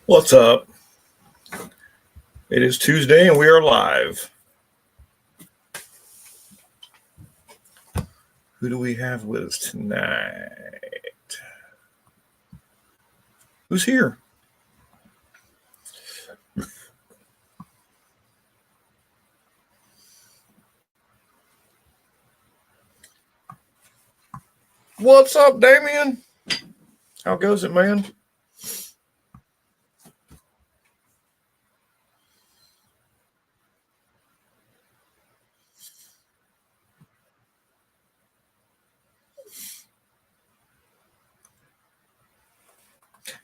What's up? It is Tuesday and we are live. Who do we have with us tonight? Who's here? What's up, Damien? How goes it, man?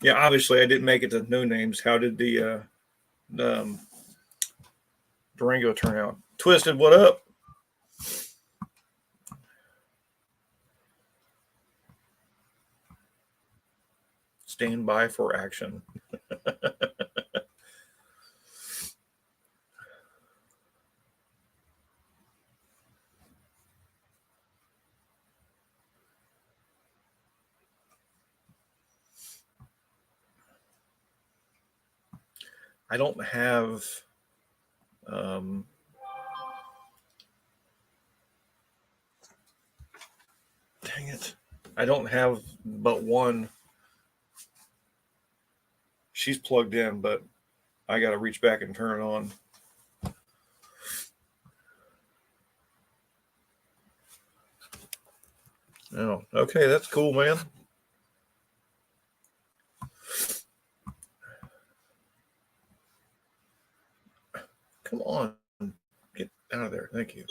Yeah, obviously I didn't make it to no names. How did the Durango turn out? Twisted, what up? Stand by for action. I don't have dang it. I don't have but one. She's plugged in, but I got to reach back and turn it on. Oh, okay, that's cool, man. Come on, get out of there. Thank you.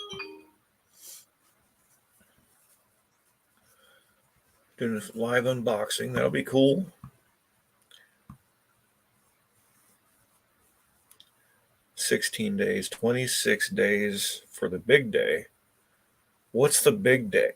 Doing a live unboxing. That'll be cool. $16 days, 26 days for the big day. What's the big day?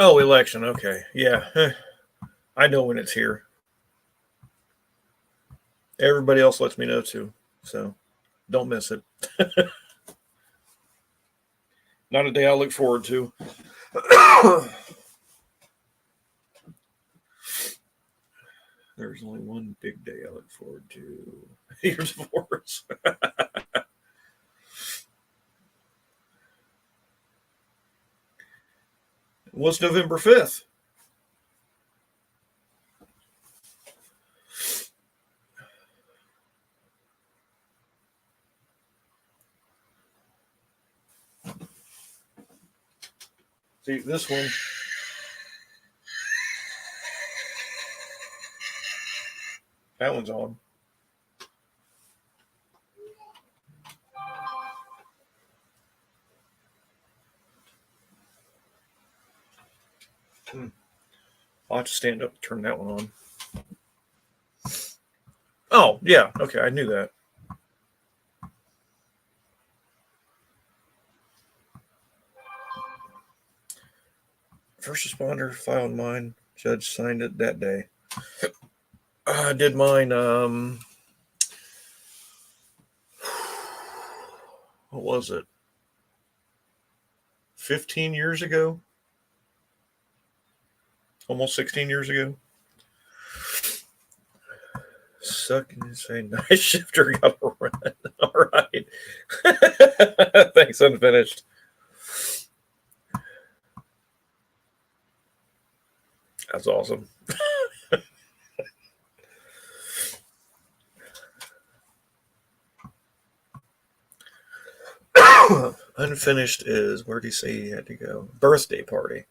Oh, election. Okay. Yeah. I know when it's here. Everybody else lets me know too. So don't miss it. Not a day I look forward to. There's only one big day I look forward to. Here's Force. What's November 5th? See, this one. That one's on. I'll have to stand up and turn that one on. Oh, yeah. Okay, I knew that. First responder filed mine. Judge signed it that day. I did mine. What was it? 15 years ago? Almost 16 years ago. Sucking and say night shifter got a run. All right. Thanks, unfinished. That's awesome. Unfinished is, where did he say he had to go? Birthday party.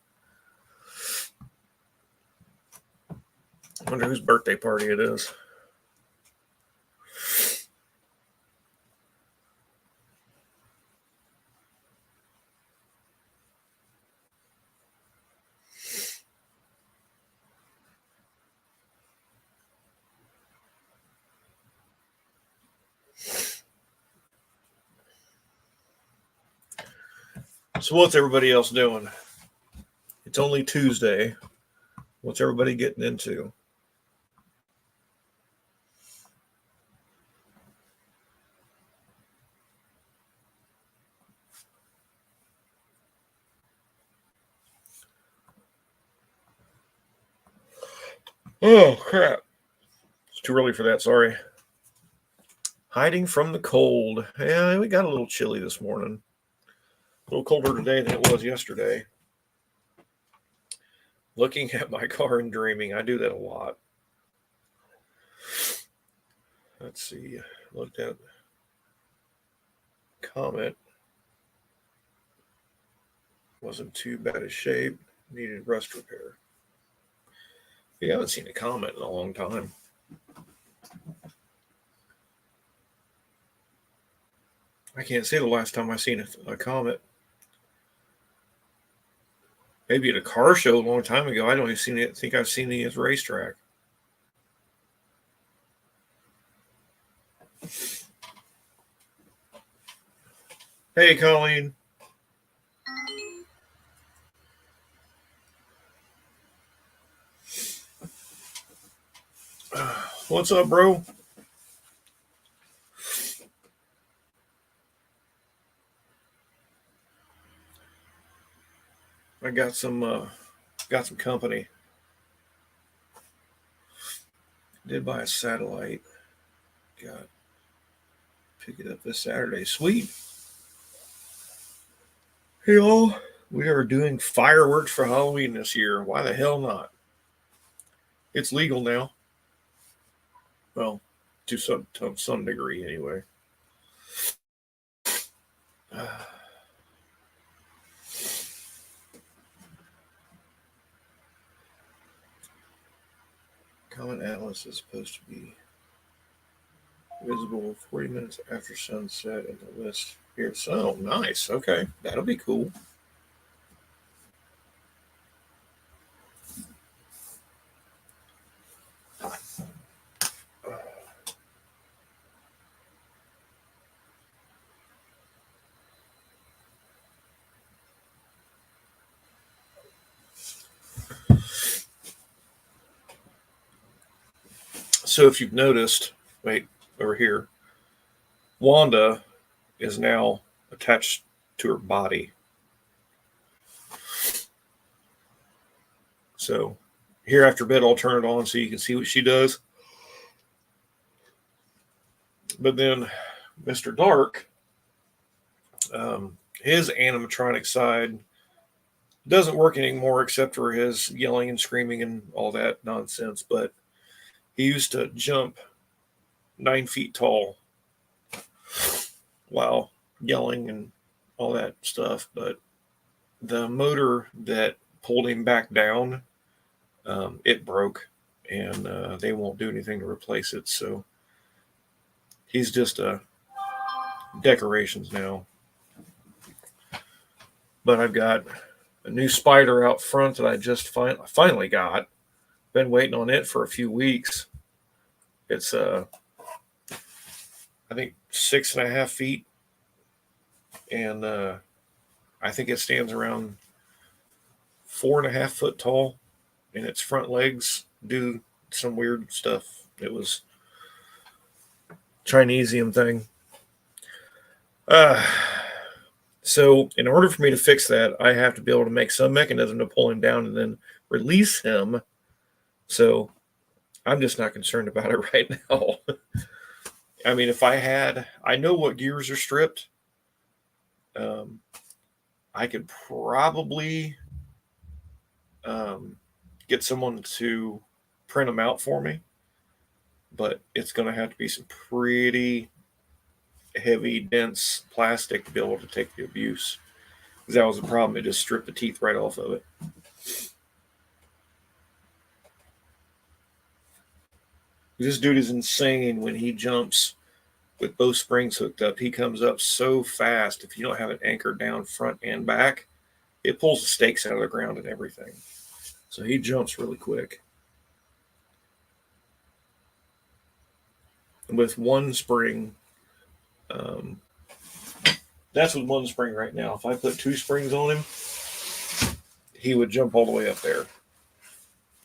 I wonder whose birthday party it is. So what's everybody else doing? It's only Tuesday. What's everybody getting into? Oh, crap. It's too early for that, sorry. Hiding from the cold. Yeah, we got a little chilly this morning. A little colder today than it was yesterday. Looking at my car and dreaming. I do that a lot. Let's see. Looked at Comet. Wasn't too bad a shape. Needed rust repair. You haven't seen a Comet in a long time. I can't say the last time I seen a Comet. Maybe at a car show a long time ago. I don't even think I've seen it at the racetrack. Hey, Colleen. What's up, bro? I got some company. Did buy a satellite. Got pick it up this Saturday. Sweet. Hey all, we are doing fireworks for Halloween this year. Why the hell not? It's legal now. Well, to some degree anyway. Comet Atlas is supposed to be visible 40 minutes after sunset in the list here. So nice. Okay, that'll be cool. So if you've noticed, wait, over here, Wanda is now attached to her body. So here after bed, I'll turn it on so you can see what she does. But then Mr. Dark, his animatronic side doesn't work anymore except for his yelling and screaming and all that nonsense. But he used to jump 9 feet tall while yelling and all that stuff. But the motor that pulled him back down, it broke, and they won't do anything to replace it. So he's just decorations now. But I've got a new spider out front that I just finally got. Been waiting on it for a few weeks. It's I think 6.5 feet, and I think it stands around 4.5 foot tall, and its front legs do some weird stuff. It was Chinesium thing. So in order for me to fix that, I have to be able to make some mechanism to pull him down and then release him. So I'm just not concerned about it right now. I mean, if I know what gears are stripped. I could probably get someone to print them out for me, but it's going to have to be some pretty heavy, dense plastic to be able to take the abuse. Because that was the problem. It just stripped the teeth right off of it. This dude is insane when he jumps with both springs hooked up. He comes up so fast. If you don't have it anchored down front and back, it pulls the stakes out of the ground and everything. So he jumps really quick. With one spring, that's with one spring right now. If I put two springs on him, he would jump all the way up there,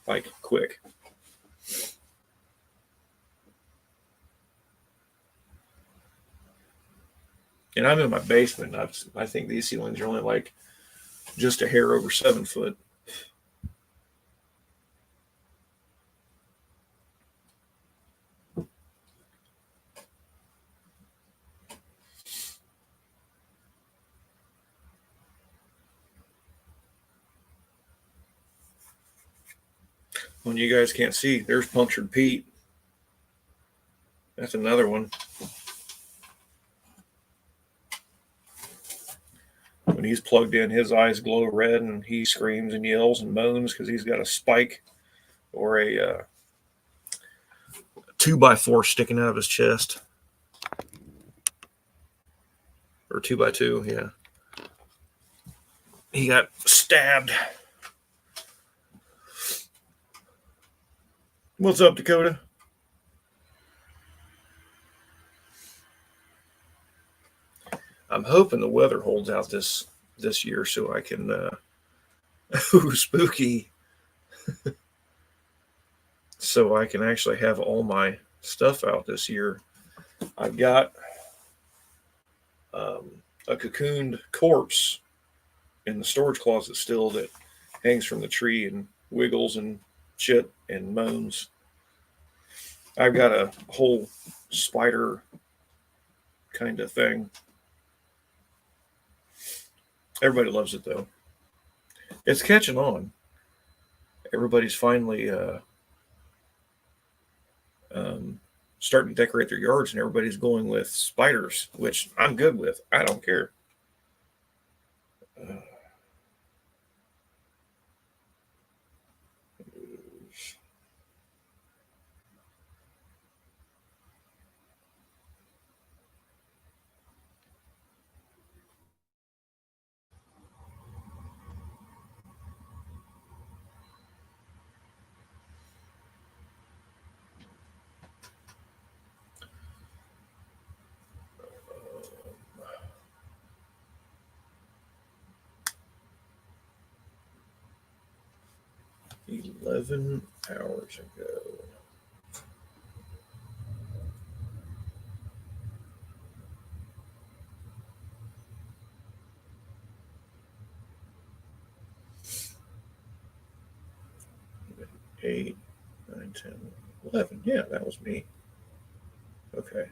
like quick. And I'm in my basement. I think these ceilings are only like just a hair over 7 foot. When you guys can't see, there's Punctured Pete. That's another one. When he's plugged in, his eyes glow red and he screams and yells and moans because he's got a spike or a 2x4 sticking out of his chest. Or 2x2, yeah. He got stabbed. What's up, Dakota? I'm hoping the weather holds out this year so I can ooh, spooky. So I can actually have all my stuff out this year. I've got a cocooned corpse in the storage closet still that hangs from the tree and wiggles and shit and moans. I've got a whole spider kind of thing. Everybody loves it though. It's catching on. Everybody's finally starting to decorate their yards, and everybody's going with spiders, which I'm good with. I don't care. 11 hours ago. Eight, 9, 10, 11. Yeah, that was me. Okay.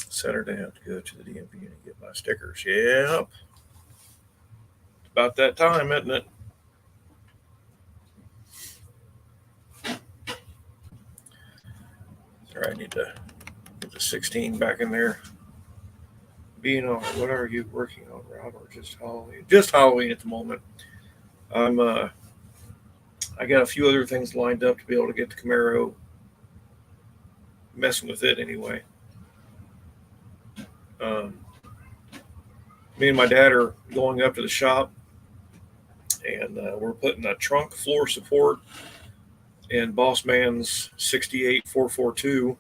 Saturday, I have to go to the DMV and get my stickers. Yep. It's about that time, isn't it? All right, I need to get the 16 back in there. Being on, what are you working on, Rob, or just Halloween? Just Halloween at the moment. I got a few other things lined up to be able to get the Camaro messing with it anyway. Me and my dad are going up to the shop, and we're putting a trunk floor support in Boss Man's 68 442,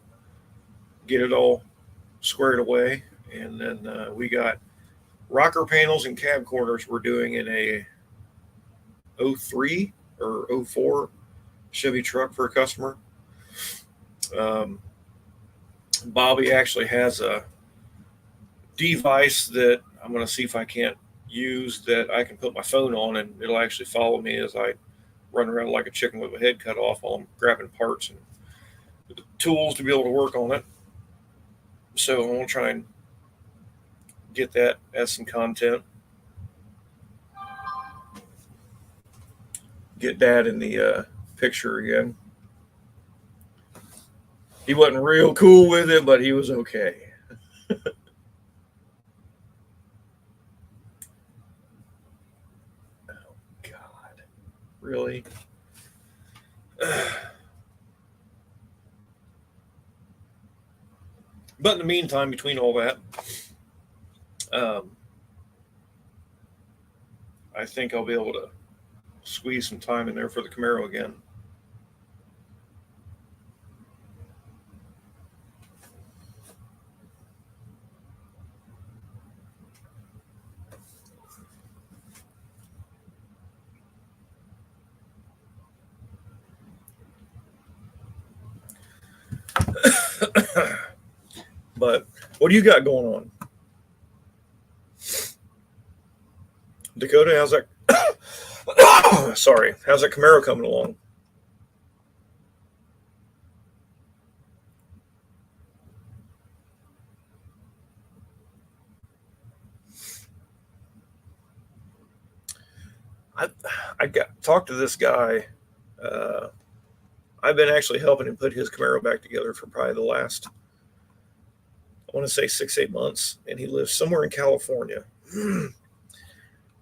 get it all squared away. And then we got rocker panels and cab corners we're doing in a 03 or 04 Chevy truck for a customer. Bobby actually has a device that I'm going to see if I can't use that I can put my phone on, and it'll actually follow me as I run around like a chicken with a head cut off while I'm grabbing parts and tools to be able to work on it. So I'm going to try and get that as some content. Get Dad in the picture again. He wasn't real cool with it, but he was okay. Oh, God. Really? But in the meantime, between all that, I think I'll be able to squeeze some time in there for the Camaro again. But what do you got going on, Dakota? How's that? Sorry, how's that Camaro coming along? I I got talked to this guy. Uh, I've been actually helping him put his Camaro back together for probably the last, I want to say 6 8 months, and he lives somewhere in California.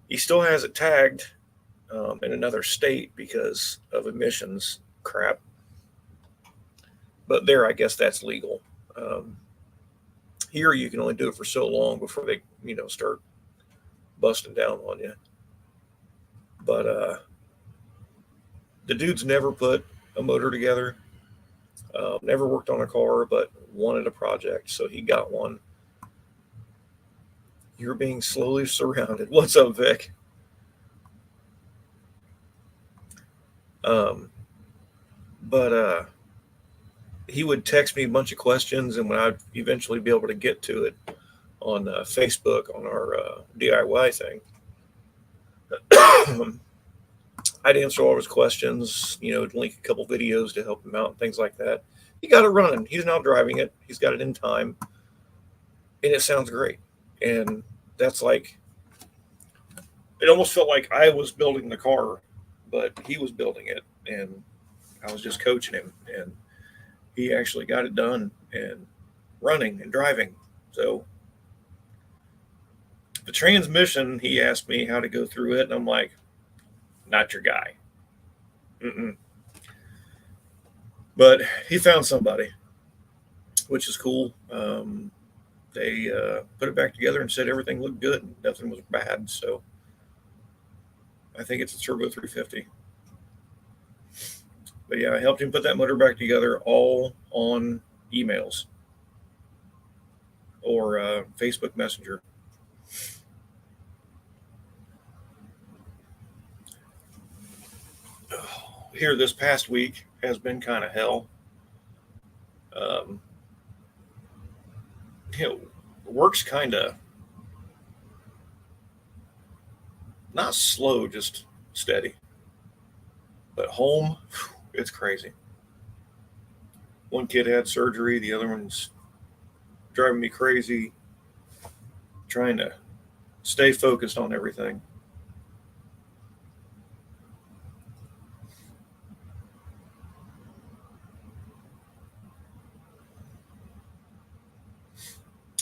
He still has it tagged in another state because of emissions crap, but there, I guess that's legal. Um, Here, you can only do it for so long before they, start busting down on you. But the dude's never put a motor together, never worked on a car, but wanted a project, so he got one. You're being slowly surrounded. What's up, Vic? Um, but he would text me a bunch of questions, and when I'd eventually be able to get to it on Facebook on our DIY thing, I'd answer all of his questions, link a couple videos to help him out and things like that. He got it running. He's now driving it. He's got it in time, and it sounds great. And that's like, it almost felt like I was building the car, but he was building it, and I was just coaching him, and he actually got it done and running and driving. So the transmission, he asked me how to go through it, and I'm like, not your guy. Mm-mm. But he found somebody, which is cool. They put it back together and said everything looked good, nothing was bad. So I think it's a Turbo 350. But yeah, I helped him put that motor back together all on emails or Facebook Messenger. Here this past week has been kind of hell. Um, Work's kind of not slow, just steady. But home, it's crazy. One kid had surgery, the other one's driving me crazy, trying to stay focused on everything.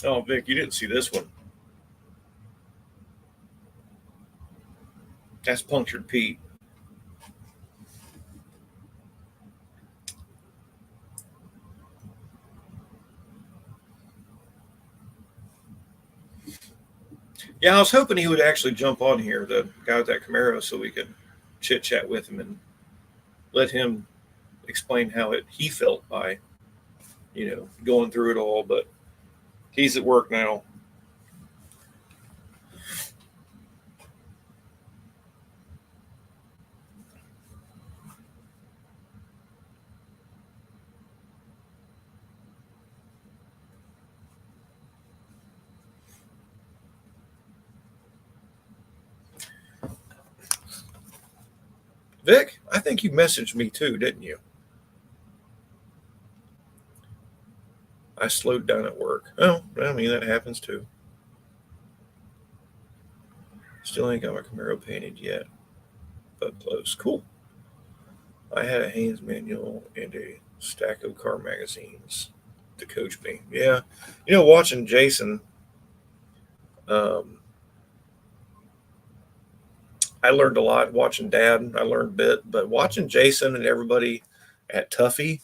Oh, Vic, you didn't see this one. That's Punctured Pete. Yeah, I was hoping he would actually jump on here, the guy with that Camaro, so we could chit chat with him and let him explain how he felt by, going through it all. But he's at work now. Vic, I think you messaged me too, didn't you? I slowed down at work. Oh, I mean, that happens too. Still ain't got my Camaro painted yet, but close. Cool. I had a Haynes manual and a stack of car magazines to coach me. Yeah. Watching Jason, um, I learned a lot. Watching Dad, I learned a bit, but watching Jason and everybody at Tuffy,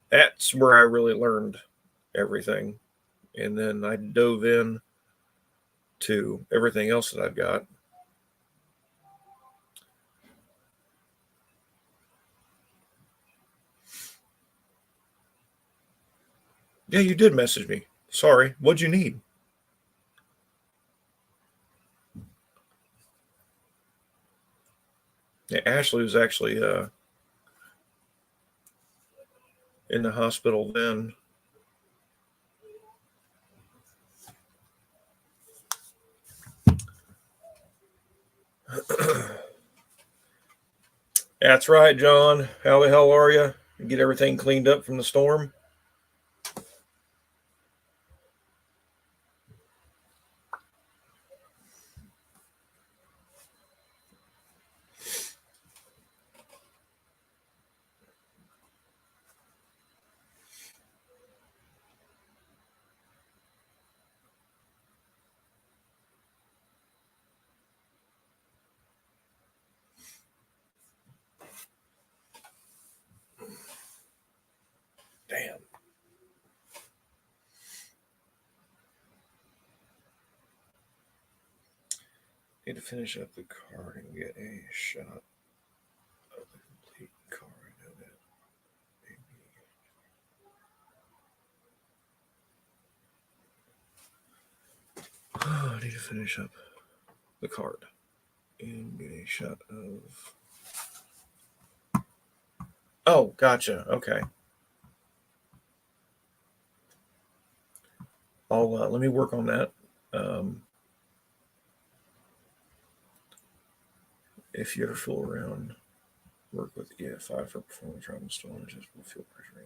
that's where I really learned everything. And then I dove in to everything else that I've got. Yeah, you did message me. Sorry. What'd you need? Yeah, Ashley was actually in the hospital then. That's right, John. How the hell are you? Get everything cleaned up from the storm? Damn. Need to finish up the card and get a shot of the complete card. I know that. I need to finish up the card and get a shot of. Oh, gotcha. Okay. I'll let me work on that. If you ever fool around, work with EFI for performance rather than storage, just will feel pressure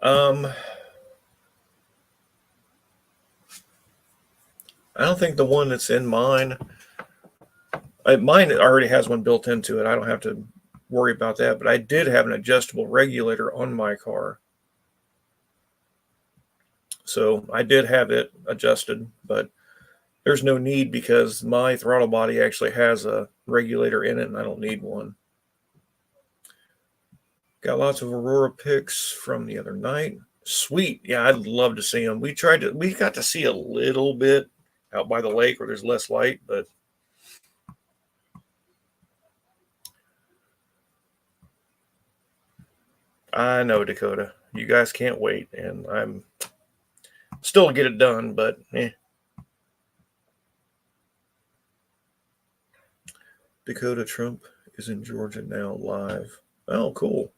in. I don't think the one that's in mine. Mine already has one built into it. I don't have to worry about that. But I did have an adjustable regulator on my car, so I did have it adjusted. But there's no need because my throttle body actually has a regulator in it, and I don't need one. Got lots of Aurora pics from the other night. Sweet. Yeah, I'd love to see them. We got to see a little bit out by the lake where there's less light, but I know, Dakota. You guys can't wait, and I'm still to get it done, but Dakota Trump is in Georgia now live. Oh, cool.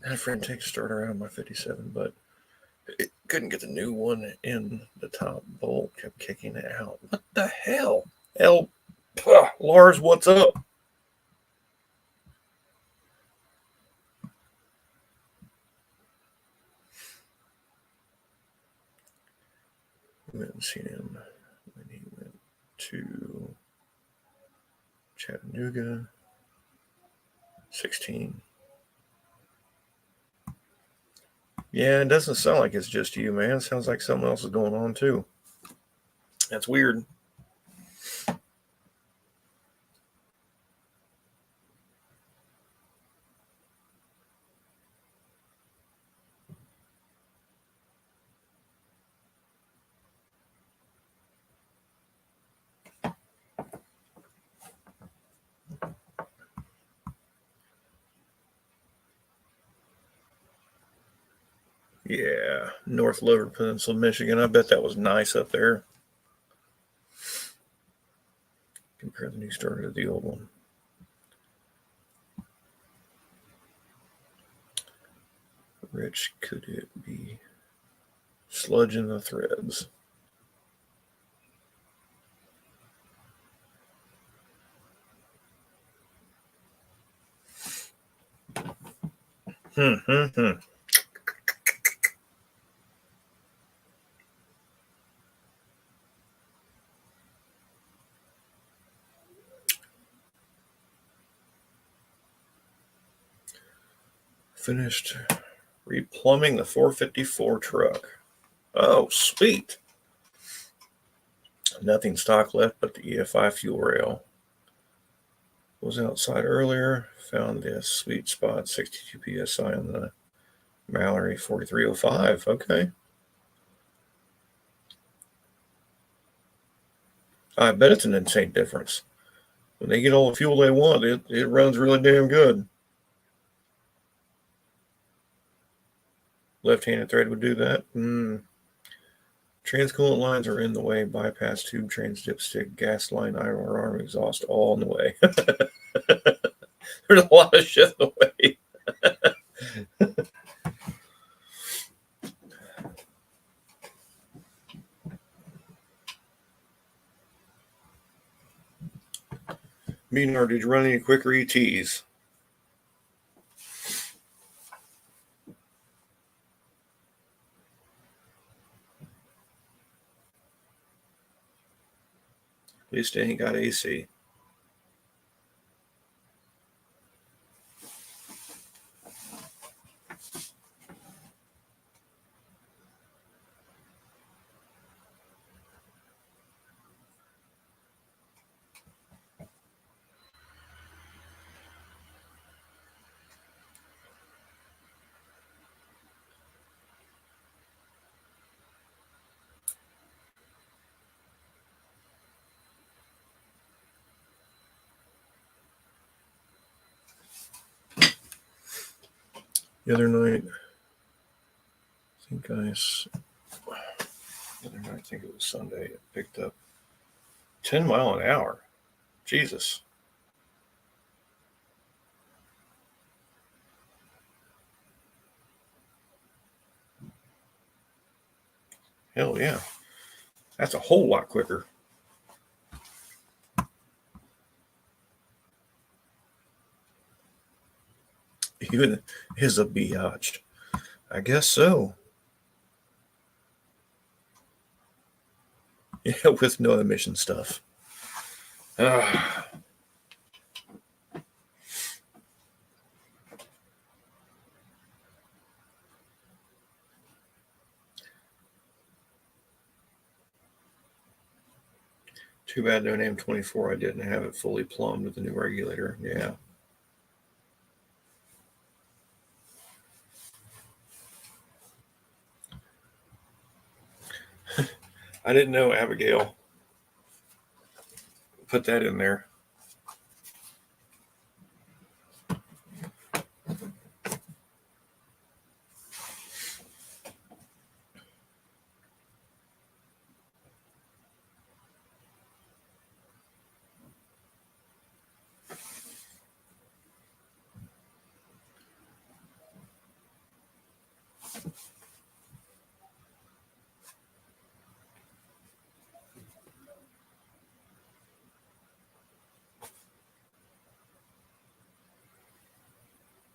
I had a friend take a starter out of my 57, but it couldn't get the new one in the top bolt. Kept kicking it out. What the hell? Lars, what's up? We went and seen him when he went to Chattanooga. 16. Yeah, it doesn't sound like it's just you, man. It sounds like something else is going on too. That's weird. Yeah, North Lower Peninsula, Michigan. I bet that was nice up there. Compare the new starter to the old one. Rich, could it be sludge in the threads? Hmm. Finished replumbing the 454 truck. Oh, sweet. Nothing stock left but the EFI fuel rail. Was outside earlier. Found this sweet spot, 62 psi on the Mallory 4305. Okay. I bet it's an insane difference. When they get all the fuel they want, it runs really damn good. Left-handed thread would do that. Transcoolant lines are in the way. Bypass tube, trans dipstick, gas line, iron arm, exhaust, all in the way. There's a lot of shit in the way. Beanar, did you run any quicker ETs? At least they ain't got AC. The other night, I think it was Sunday, it picked up 10 mile an hour. Jesus. Hell yeah. That's a whole lot quicker. Even is a biatch. I guess so. Yeah, with no emission stuff. Too bad no name 24. I didn't have it fully plumbed with the new regulator. Yeah. I didn't know Abigail put that in there.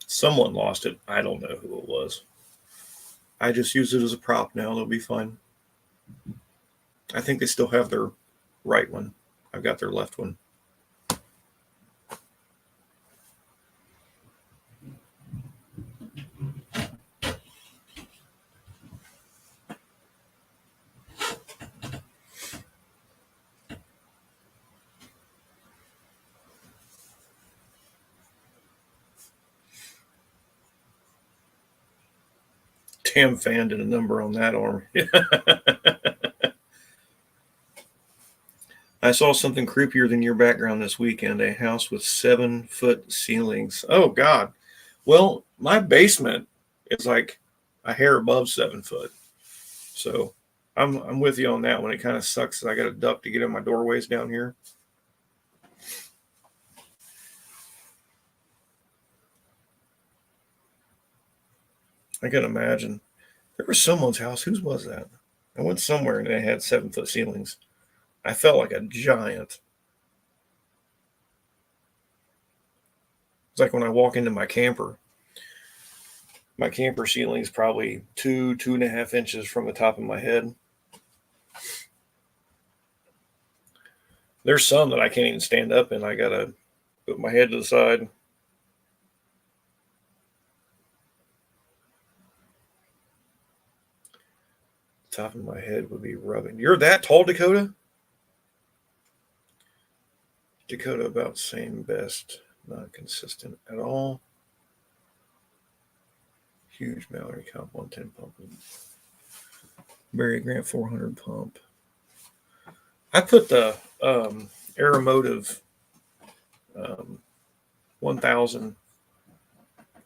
Someone lost it. I don't know who it was. I just use it as a prop now. They'll be fine. I think they still have their right one. I've got their left one. Tam fan did a number on that arm. I saw something creepier than your background this weekend. A house with 7-foot ceilings. Oh God. Well, my basement is like a hair above 7 foot. So I'm with you on that one. It kind of sucks that I got a duct to get in my doorways down here. I can imagine. There was someone's house. Whose was that? I went somewhere and they had 7-foot ceilings. I felt like a giant. It's like when I walk into my camper. My camper ceiling is probably 2.5 inches from the top of my head. There's some that I can't even stand up in. I gotta put my head to the side. Top of my head would be rubbing. You're that tall, Dakota? Dakota about same best. Not consistent at all. Huge Mallory Comp 110 pump. Barry Grant 400 pump. I put the Aeromotive 1000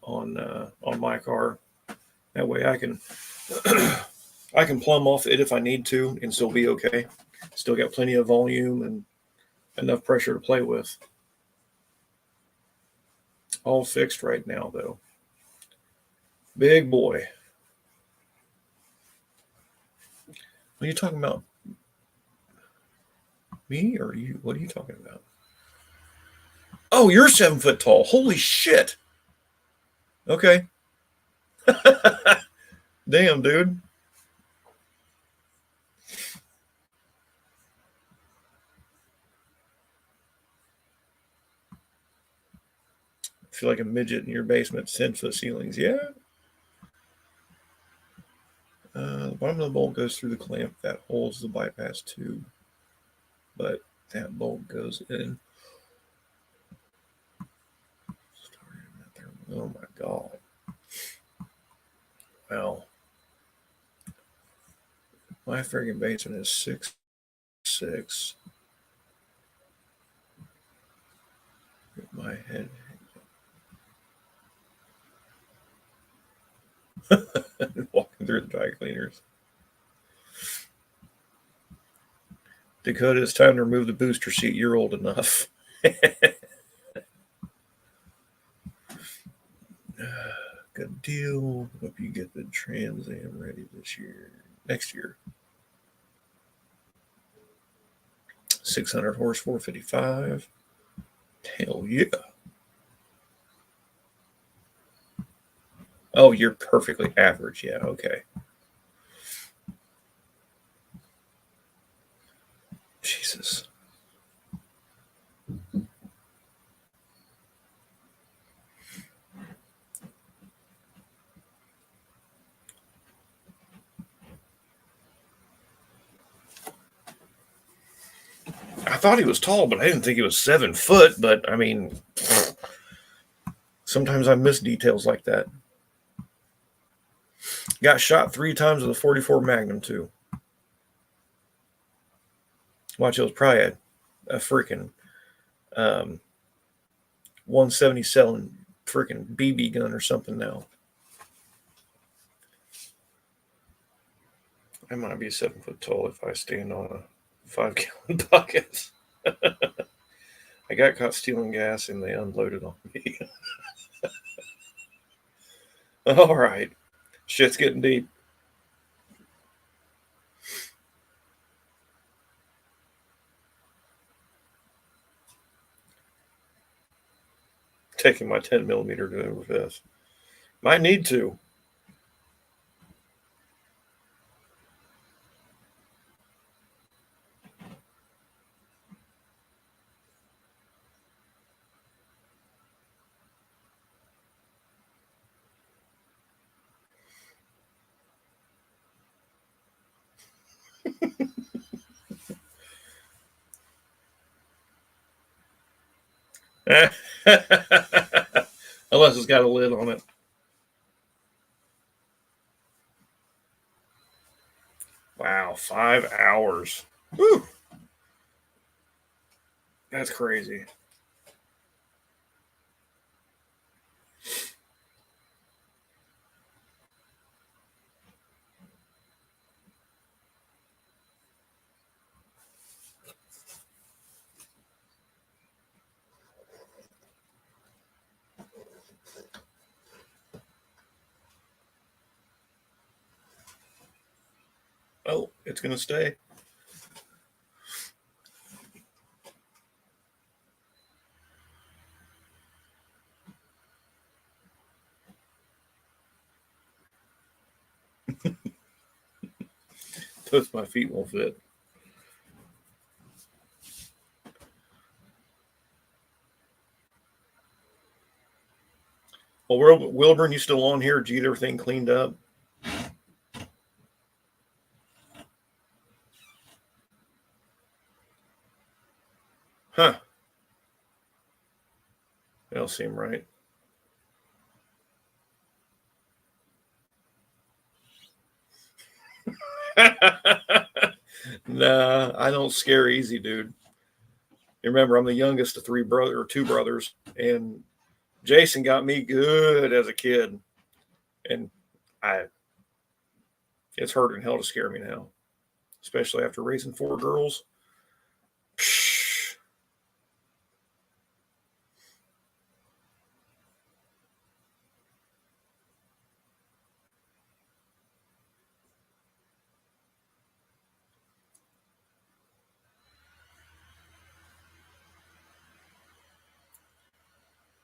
on my car. That way I can I can plumb off it if I need to and still be okay. Still got plenty of volume and enough pressure to play with. All fixed right now though. Big boy. Are you talking about me or you? What are you talking about? Oh, you're 7 foot tall. Holy shit. Okay. Damn, dude. I feel like a midget in your basement, 10 foot ceilings. Yeah. The bottom of the bolt goes through the clamp that holds the bypass tube, but that bolt goes in. Oh my god. Well, my friggin' basement is 6'6". My head walking through the dry cleaners. Dakota, it's time to remove the booster seat. You're old enough. Good deal. Hope you get the Trans Am ready next year. 600 horse, 455. Hell yeah. Oh, you're perfectly average. Yeah, okay. Jesus. I thought he was tall, but I didn't think he was 7 foot. But I mean, sometimes I miss details like that. Got shot 3 times with a 44 Magnum, too. Watch, it was probably a freaking 177 freaking BB gun or something now. I might be 7 foot tall if I stand on a 5 gallon bucket. I got caught stealing gas and they unloaded on me. All right. Shit's getting deep. Taking my 10 millimeter to Overfest. Might need to. Unless it's got a lid on it. Wow, 5 hours. Whew. That's crazy. Oh, it's going to stay. Plus, my feet won't fit. Well, Wilburn, you still on here? Did you get everything cleaned up? Huh. That don't seem right. Nah, I don't scare easy, dude. You remember, I'm the youngest of two brothers, and Jason got me good as a kid, and I it's hurting hell to scare me now, especially after raising 4 girls. Psh,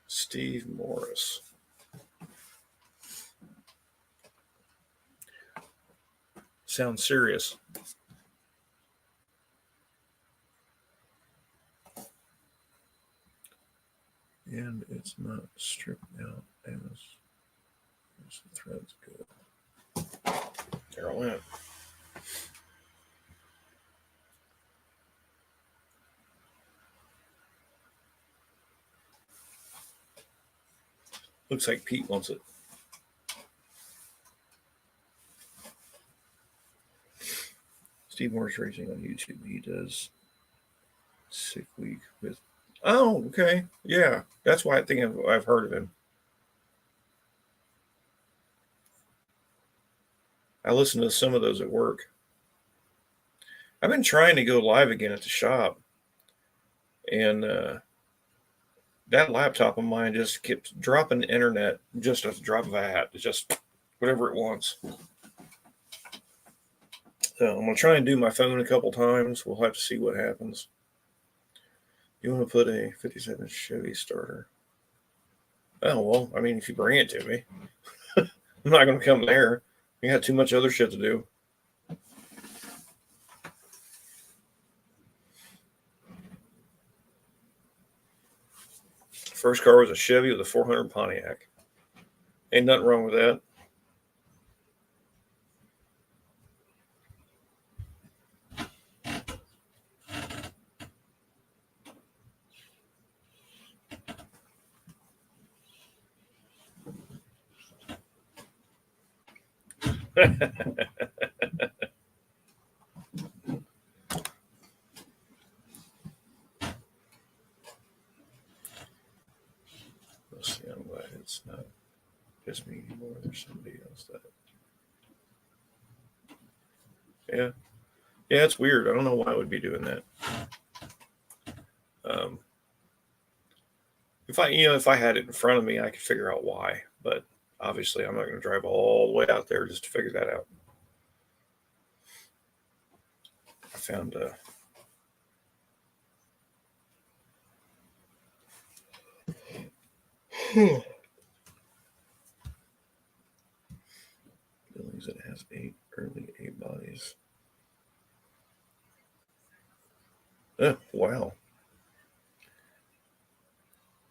Steve Morris. Sounds serious. And it's not stripped out as the threads go. There I went. Looks like Pete wants it. Steve Morris Racing on YouTube. He does Sick Week with. Oh, okay. Yeah. That's why I think I've heard of him. I listen to some of those at work. I've been trying to go live again at the shop. And that laptop of mine just keeps dropping the internet just at the drop of a hat. It's just whatever it wants. So I'm going to try and do my phone a couple times. We'll have to see what happens. You want to put a 57 Chevy starter? Oh, well, I mean, if you bring it to me, I'm not going to come there. We got too much other shit to do. First car was a Chevy with a 400 Pontiac. Ain't nothing wrong with that. Let's see, I'm glad it's not just me anymore. There's somebody else that. Yeah. Yeah, it's weird. I don't know why I would be doing that. If I had it in front of me, I could figure out why. But obviously, I'm not going to drive all the way out there just to figure that out. I found Billings that has early 8 bodies. Oh, wow.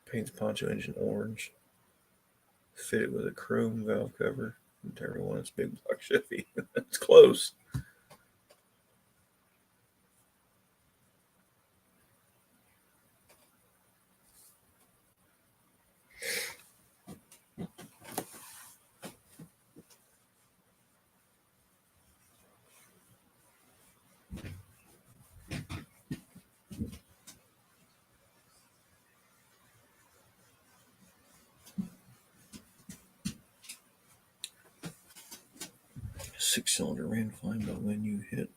Paints poncho engine orange. Fitted with a chrome valve cover. And everyone, it's big block Chevy. It's close. Six-cylinder ran fine, but when you hit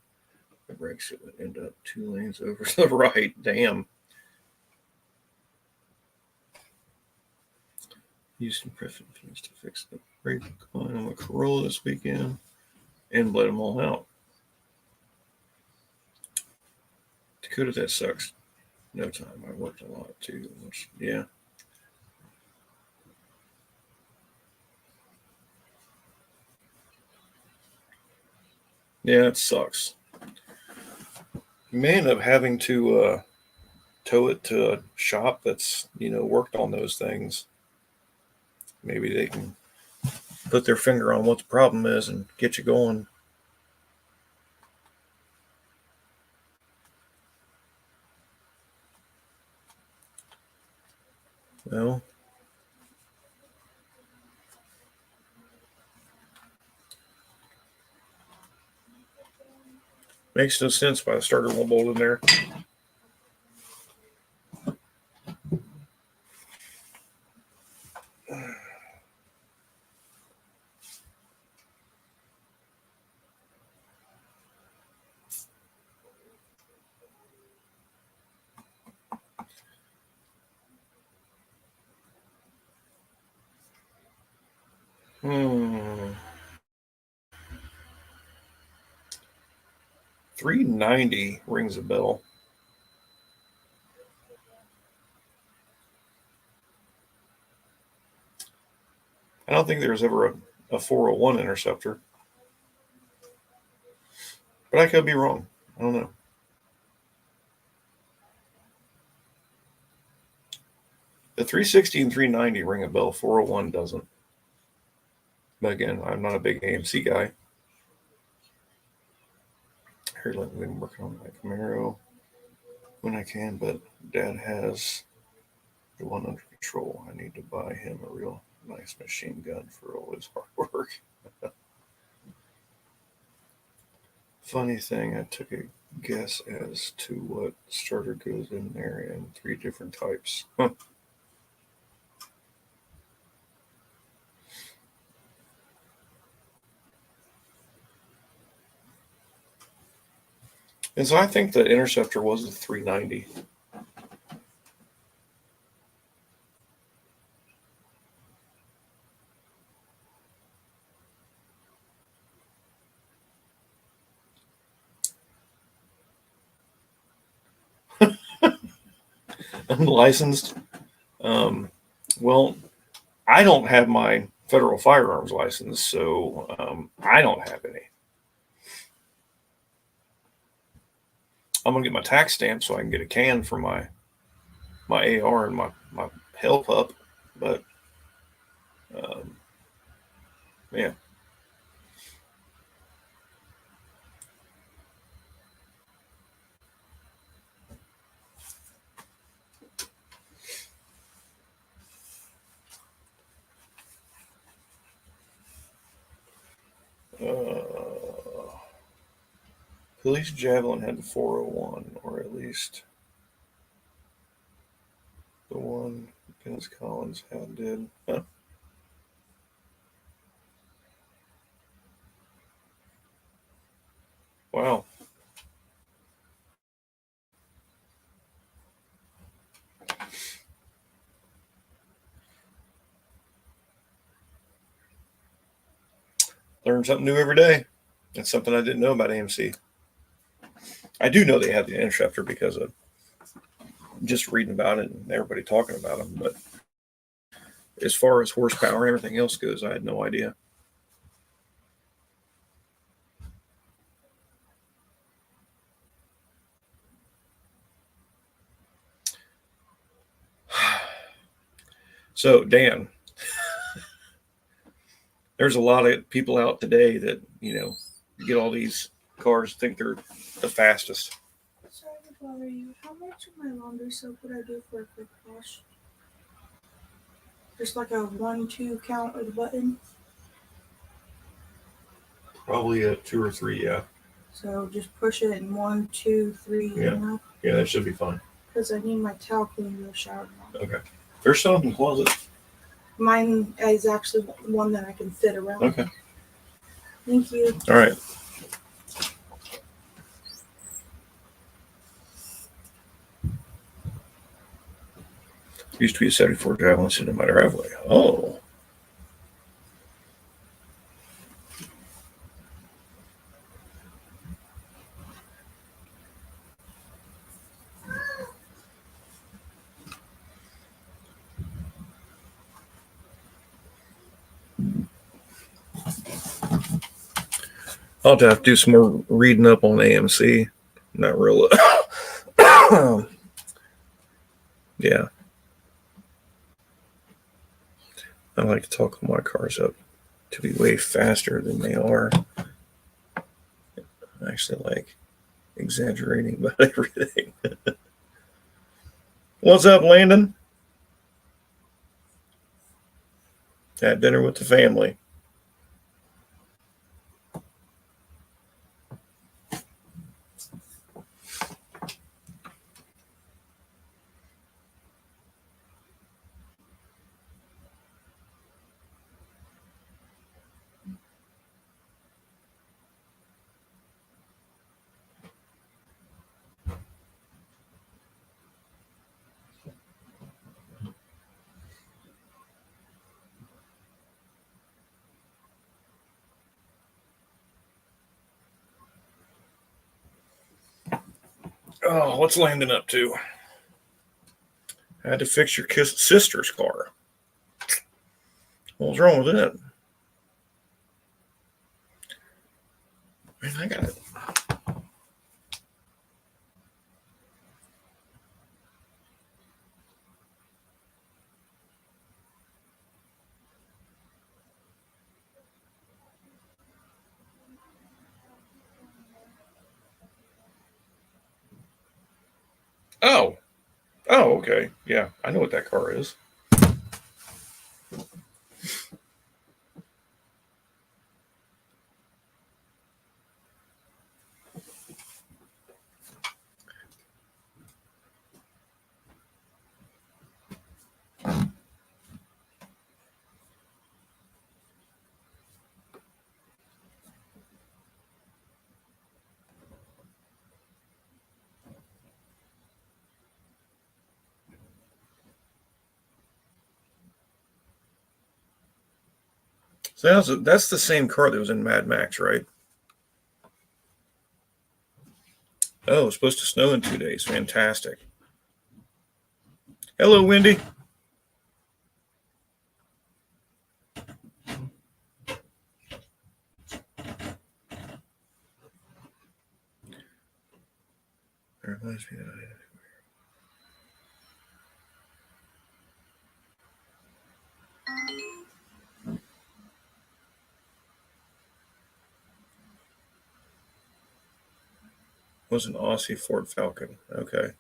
the brakes, it would end up 2 lanes over to the right. Damn. Houston Griffin needs to fix the brake line on the Corolla this weekend and let them all out. Dakota, that sucks. No time. I worked a lot too. Yeah. Yeah, it sucks. You may end up having to tow it to a shop that's, worked on those things. Maybe they can put their finger on what the problem is and get you going. Well, makes no sense why the starter won't bolt in there. Hmm. 390 rings a bell. don't think there was ever a 401 Interceptor. But I could be wrong. I don't know. The 360 and 390 ring a bell. 401 doesn't. But again, I'm not a big AMC guy. Here, let me work on my Camaro when I can, but Dad has the one under control. I need to buy him a real nice machine gun for all his hard work. Funny thing, I took a guess as to what starter goes in there in 3 different types. Huh. And so I think the Interceptor was the 390. Unlicensed. Well, I don't have my federal firearms license, so I don't have any. I'm gonna get my tax stamp so I can get a can for my AR and my Hell Pup, but yeah. Police Javelin had the 401, or at least the one Dennis Collins had did. Huh. Wow. Learn something new every day. That's something I didn't know about AMC. I do know they had the Interceptor because of just reading about it and everybody talking about them. But as far as horsepower and everything else goes, I had no idea. So, Dan, there's a lot of people out today that, get all these cars, think they're the fastest. Sorry to bother you. How much of my laundry soap would I do for a quick wash? Just like a 1-2 count with a button. Probably a 2 or 3, yeah. So just push it in 1, 2, 3, Yeah. enough. Yeah, that should be fine. Because I need my towel cleaned in the shower now. Okay. There's some in the closet. Mine is actually one that I can fit around. Okay. Thank you. All right. Used to be a 74 Javelin sitting in my driveway. Oh. I'll have to do some more reading up on AMC. Not real. Yeah. I like to talk my cars up to be way faster than they are. I actually like exaggerating about everything. What's up, Landon? Had dinner with the family. Oh, what's Landon up to? I had to fix your sister's car. What's wrong with it? Man, I got it. Oh. Oh, okay. Yeah, I know what that car is. So that's the same car that was in Mad Max, right? Oh, it's supposed to snow in 2 days. Fantastic. Hello, Wendy. That reminds me that was an Aussie Ford Falcon. Okay.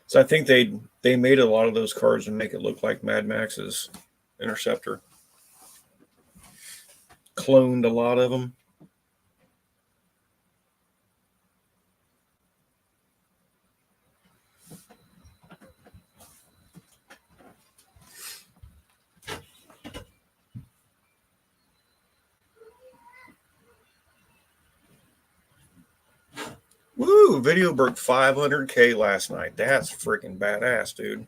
So I think they made a lot of those cars and make it look like Mad Max's Interceptor. Cloned a lot of them. Woo! Video broke 500K last night. That's freaking badass, dude.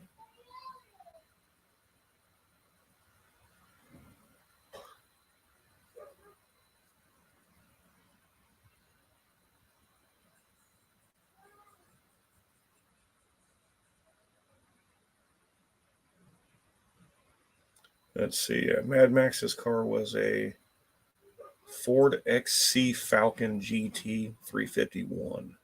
Let's see. Mad Max's car was a Ford XC Falcon GT 351.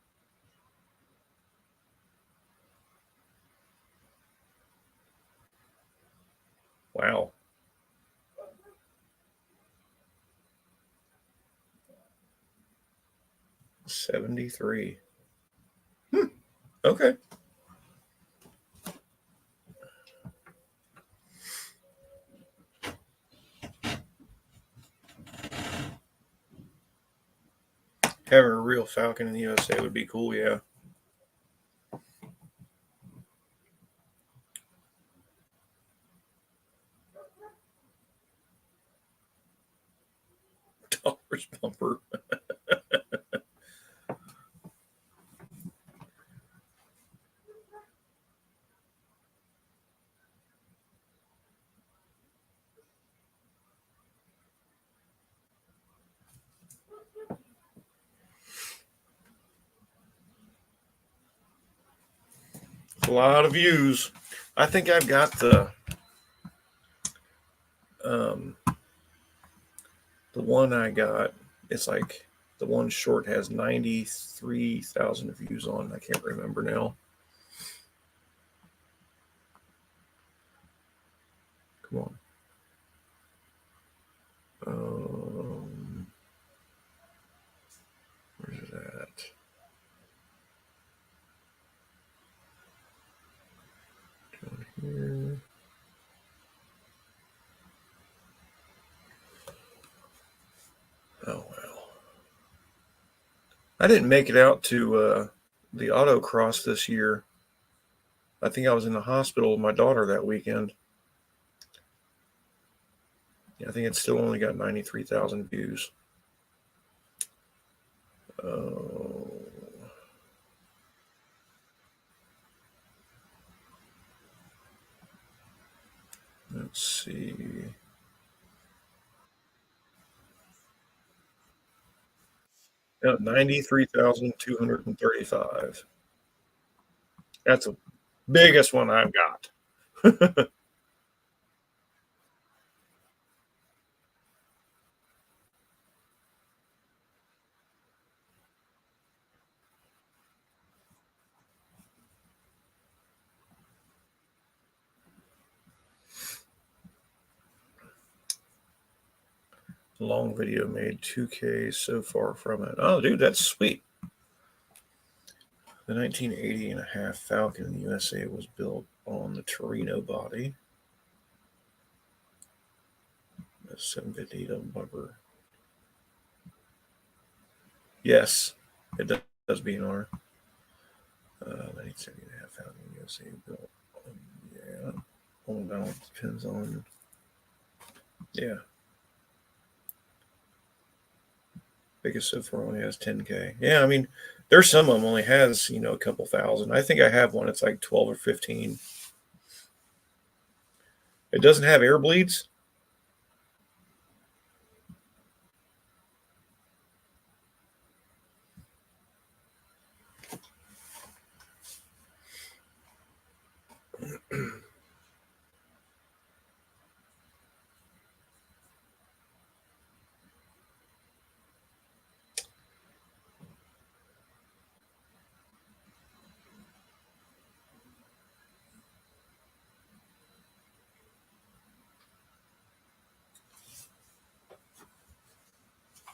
Wow. 73. Okay. Having a real Falcon in the USA would be cool, yeah. Dollars bumper. A lot of views. I think I've got um, the one I got. It's like the one short has 93,000 views on. I can't remember now. Come on. Where's it at? Down here. Oh well. I didn't make it out to the autocross this year. I think I was in the hospital with my daughter that weekend. Yeah, I think it's still only got 93,000 views. Oh. Let's see. Yeah, 93,235. That's the biggest one I've got. Long video made 2K so far from it. Oh, dude, that's sweet. The 1980 and a half Falcon in the USA was built on the Torino body. A 750 double bumper. Yes, it does B&R. 1970 and a half Falcon in the USA built. Yeah, hold on, depends on. Yeah, biggest so far only has 10K. Yeah, I mean, there's some of them only has a couple thousand. I think I have one. It's like 12 or 15. It doesn't have air bleeds.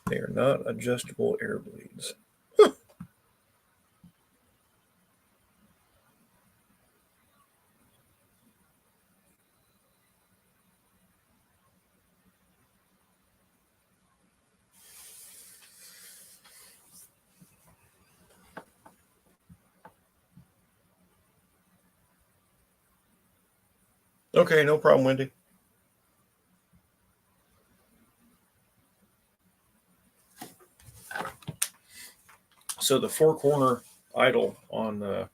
They are not adjustable air bleeds. Okay, no problem, Wendy. So the four corner idle on the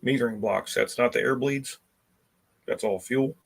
metering blocks, that's not the air bleeds. That's all fuel.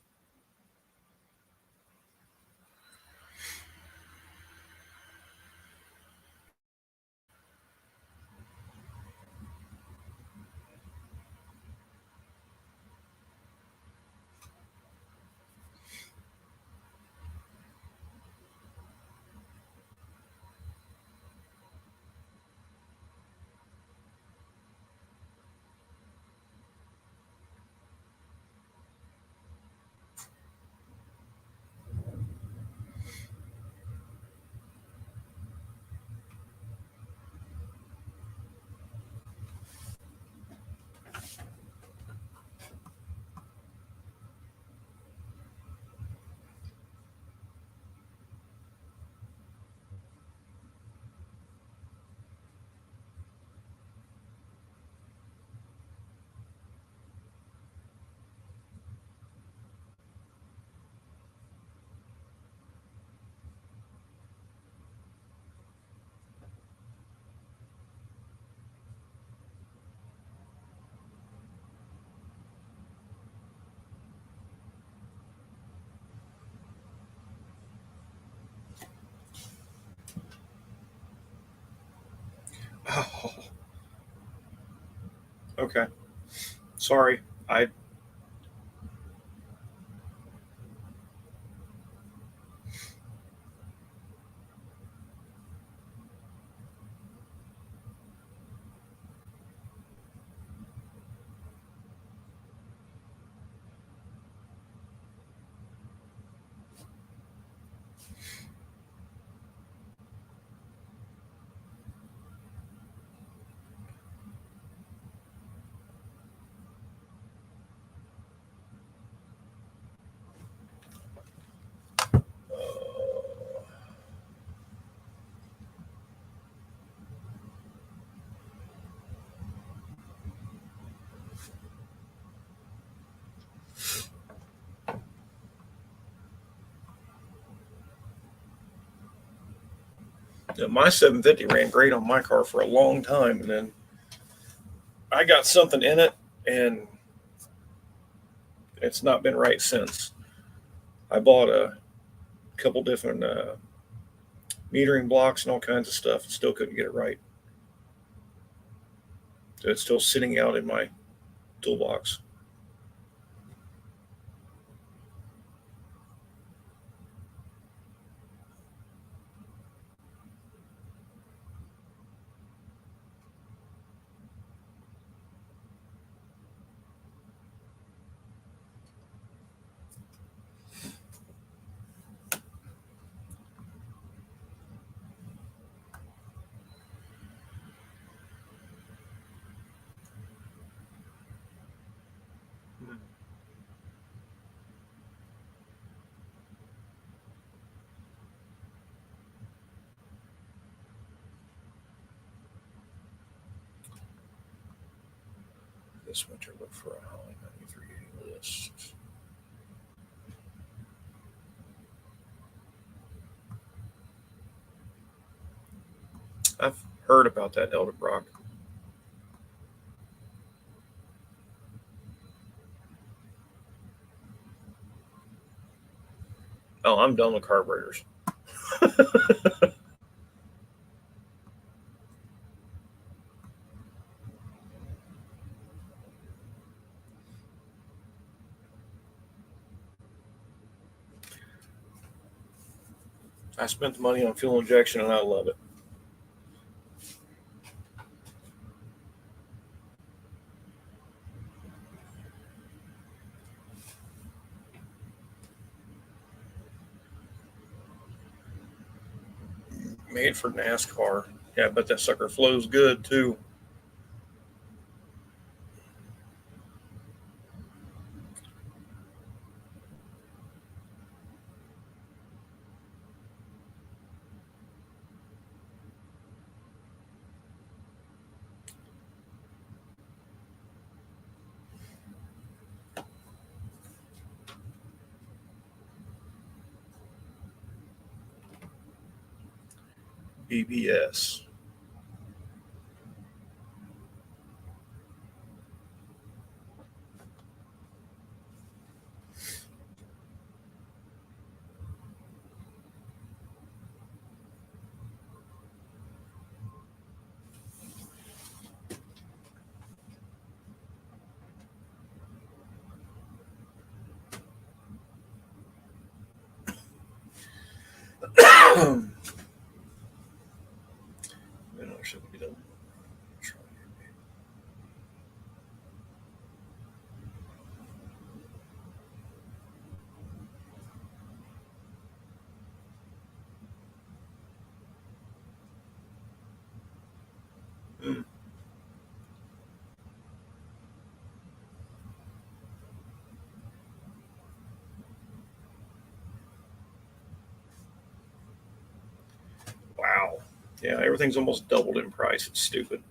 Oh, okay. Sorry. I my 750 ran great on my car for a long time, and then I got something in it, and it's not been right since. I bought a couple different metering blocks and all kinds of stuff, and still couldn't get it right. So it's still sitting out in my toolbox. This winter, look for a Holly 9380 list. I've heard about that Elderbrock. Oh, I'm done with carburetors. I spent the money on fuel injection and I love it. Made for NASCAR. Yeah, but that sucker flows good too. BBS. Should be done. Wow. Yeah, everything's almost doubled in price. It's stupid.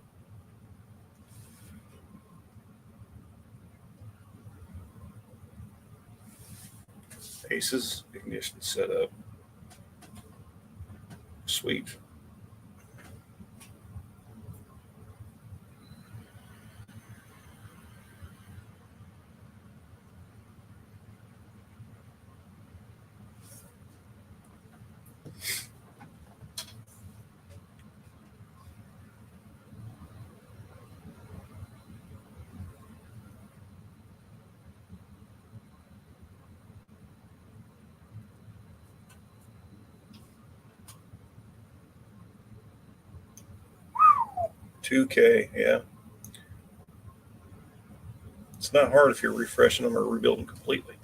Aces ignition setup. Sweet. $2K. Yeah. It's not hard if you're refreshing them or rebuilding completely.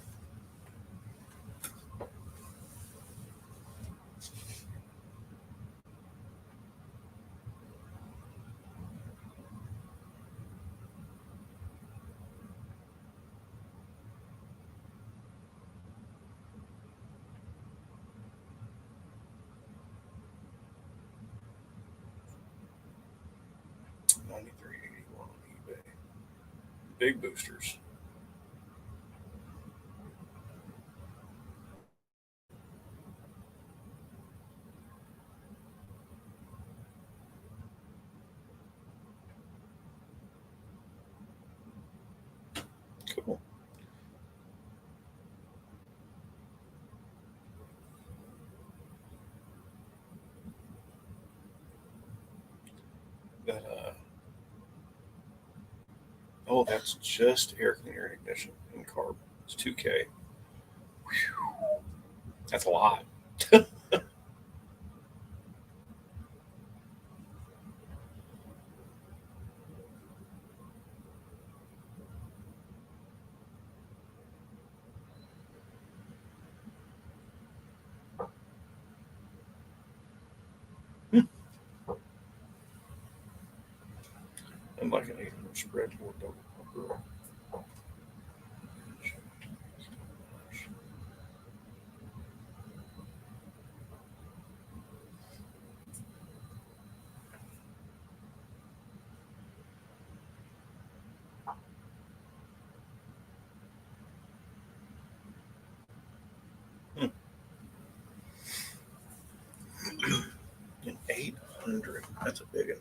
$93.81 on eBay. Big boosters. Cool. That Oh, that's just air cleaner and ignition and carb. It's 2K. Whew. That's a lot. I'm like an 800 spread more double pumper. An 800. That's a big one.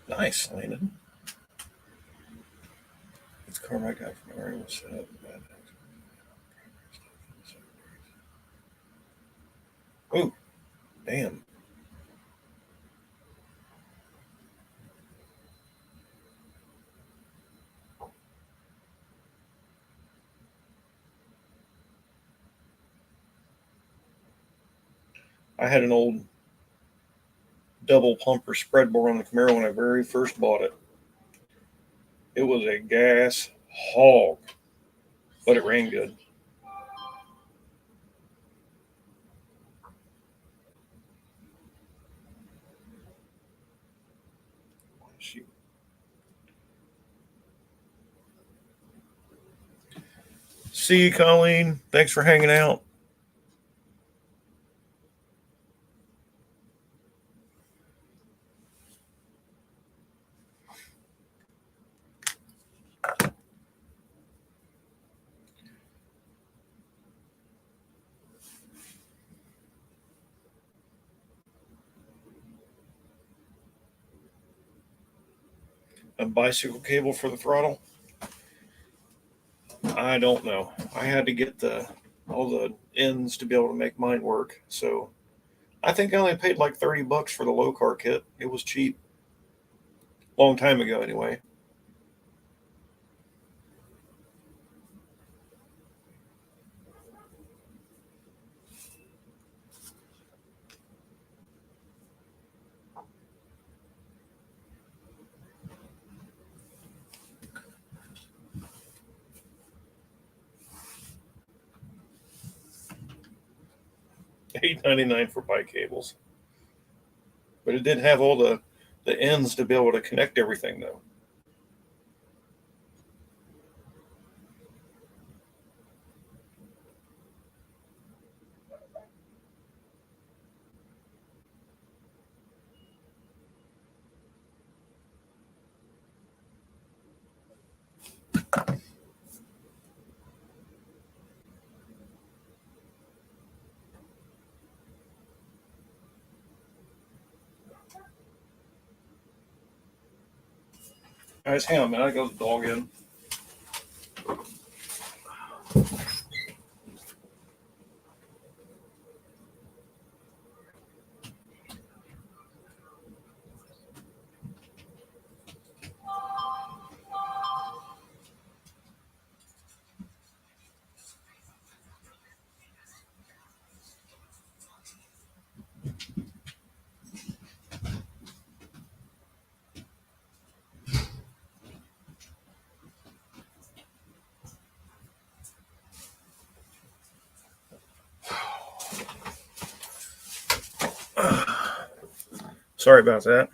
Nice, Landon. It's car I got from Ariel set up. Oh, damn. I had an old double pumper spread bore on the Camaro when I very first bought it. It was a gas hog, but it ran good. Shoot. See you, Colleen. Thanks for hanging out. A bicycle cable for the throttle? I don't know. I had to get all the ends to be able to make mine work. So I think I only paid like $30 for the low car kit. It was cheap. Long time ago anyway. $8.99 for bike cables. But it did have all the ends to be able to connect everything though. Guys, hang on, man. I got the dog in. Sorry about that.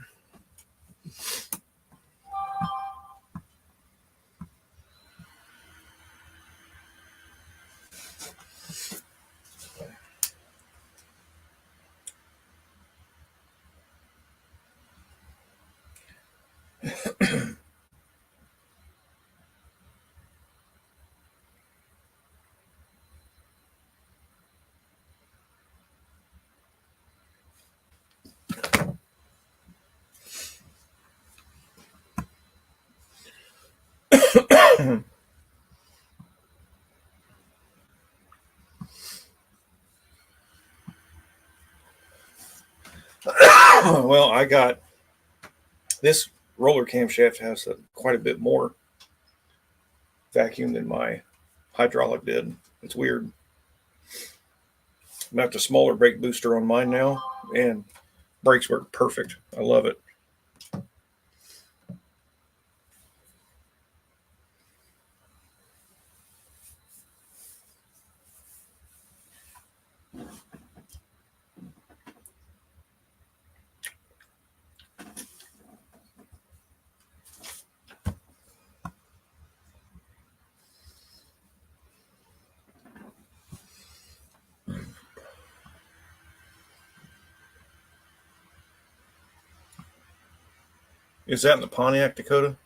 Well, I got this roller camshaft has quite a bit more vacuum than my hydraulic did. It's weird. I'm got the smaller brake booster on mine now, and brakes work perfect. I love it. Is that in the Pontiac Dakota?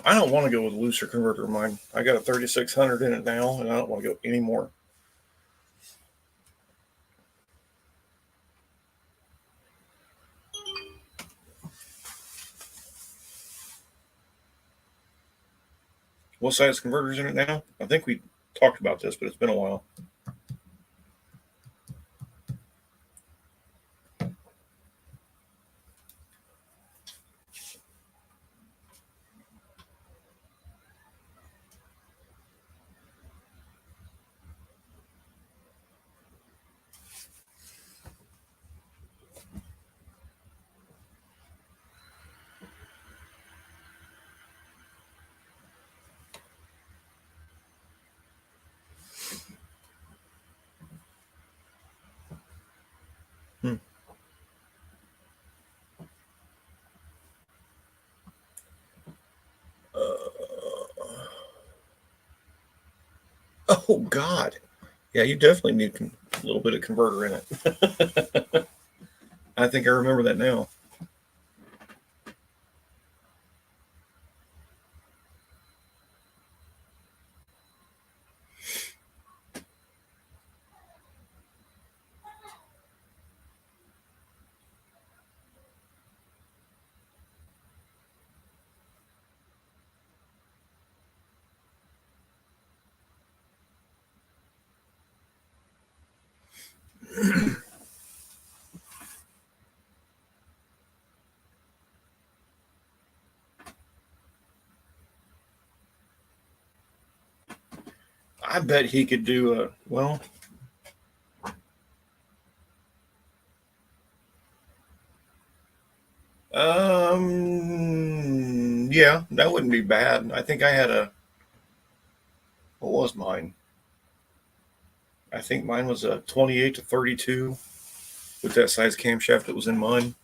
I don't want to go with a looser converter in mine. I got a 3600 in it now, and I don't want to go any more. What size converter's in it now? I think we talked about this, but it's been a while. Hmm. Oh God, yeah, you definitely need a little bit of converter in it. I think I remember that now. I bet he could do a well. Yeah, that wouldn't be bad. I think I had a what was mine? I think mine was a 28 to 32 with that size camshaft that was in mine.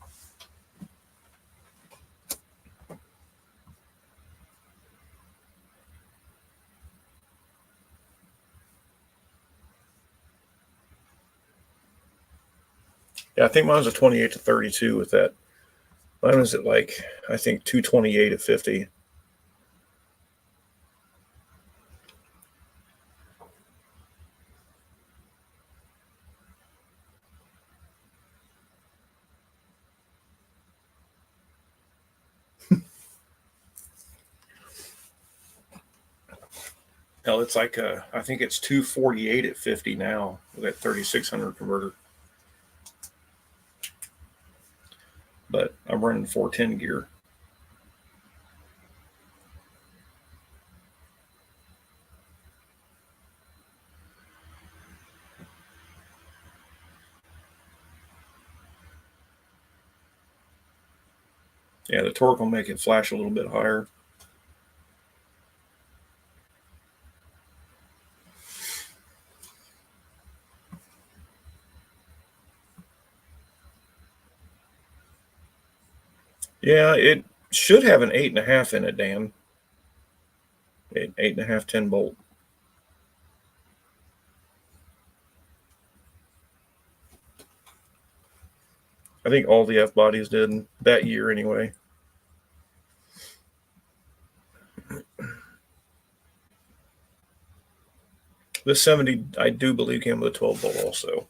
Yeah, I think mine was a 28 to 32 with that. Mine was at like I think 228 at 50. Hell, it's like I think it's 248 at 50 now with that 3600 converter. But I'm running 410 gear. Yeah, the torque will make it flash a little bit higher. Yeah, it should have an 8.5 in it, Dan. 8.5, 10 bolt. I think all the F bodies did that year anyway. The 70, I do believe, came with a 12 bolt also.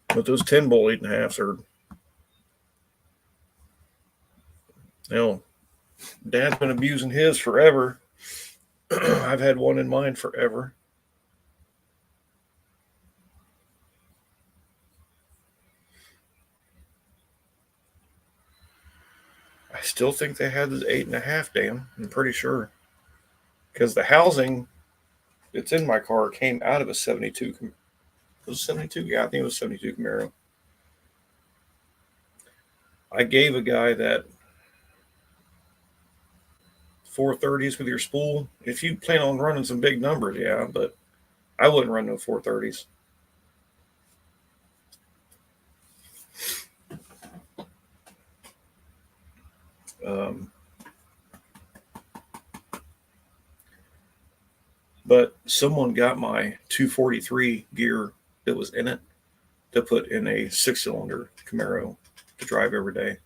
But those 10 bolt 8.5s are, you know, Dad's been abusing his forever. I've had one in mine forever. I still think they had this 8.5, Dan. I'm pretty sure. Because the housing that's in my car came out of a 72. Was it 72? Yeah, I think it was 72 Camaro. I gave a guy that 430s with your spool. If you plan on running some big numbers, yeah, but I wouldn't run no 430s. Um, but someone got my 243 gear that was in it to put in a 6-cylinder Camaro to drive every day.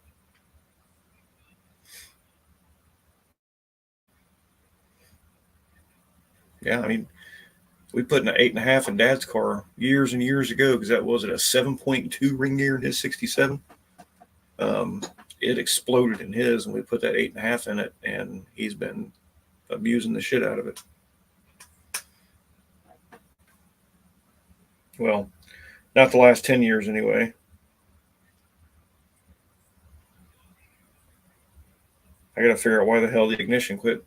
Yeah, I mean, we put in an 8.5 in Dad's car years and years ago because that was it a 7.2 ring gear in his 67. Um, it exploded in his, and we put that 8.5 in it, and he's been abusing the shit out of it. Well, not the last 10 years anyway. I got to figure out why the hell the ignition quit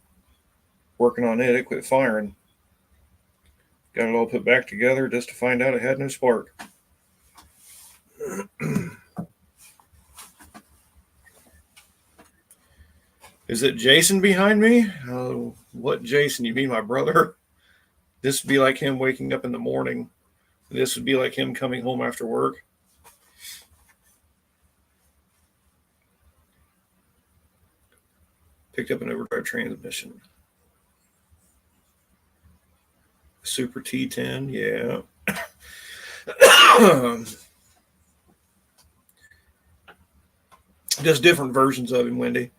working on it. It quit firing. Got it all put back together just to find out it had no spark. Is it Jason behind me? Oh, what Jason? You mean my brother? This would be like him waking up in the morning. This would be like him coming home after work. Picked up an overdrive transmission. Super T10, yeah. Just different versions of him, Wendy.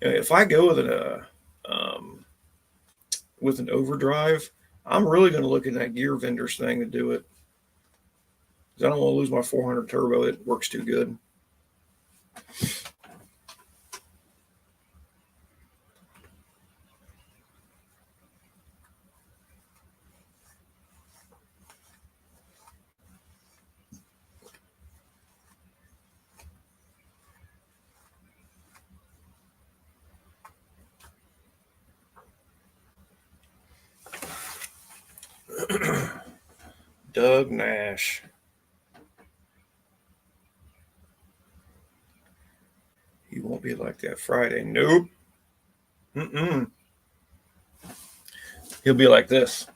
If I go with an overdrive, I'm really going to look at that gear vendors thing to do it. Because I don't want to lose my 400 turbo. It works too good. Doug Nash. He won't be like that Friday. Nope. Mm-mm. He'll be like this.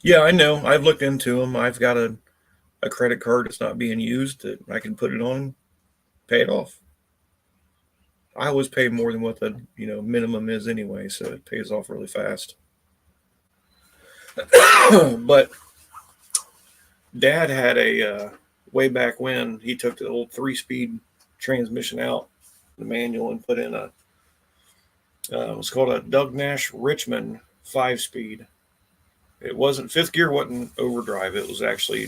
Yeah, I know. I've looked into them. I've got a credit card that's not being used that I can put it on, pay it off. I always pay more than what the minimum is anyway, so it pays off really fast. But Dad had a way back when he took the old 3-speed transmission out, the manual, and put in it was called a Doug Nash Richmond 5-speed. It wasn't fifth gear, wasn't overdrive. It was actually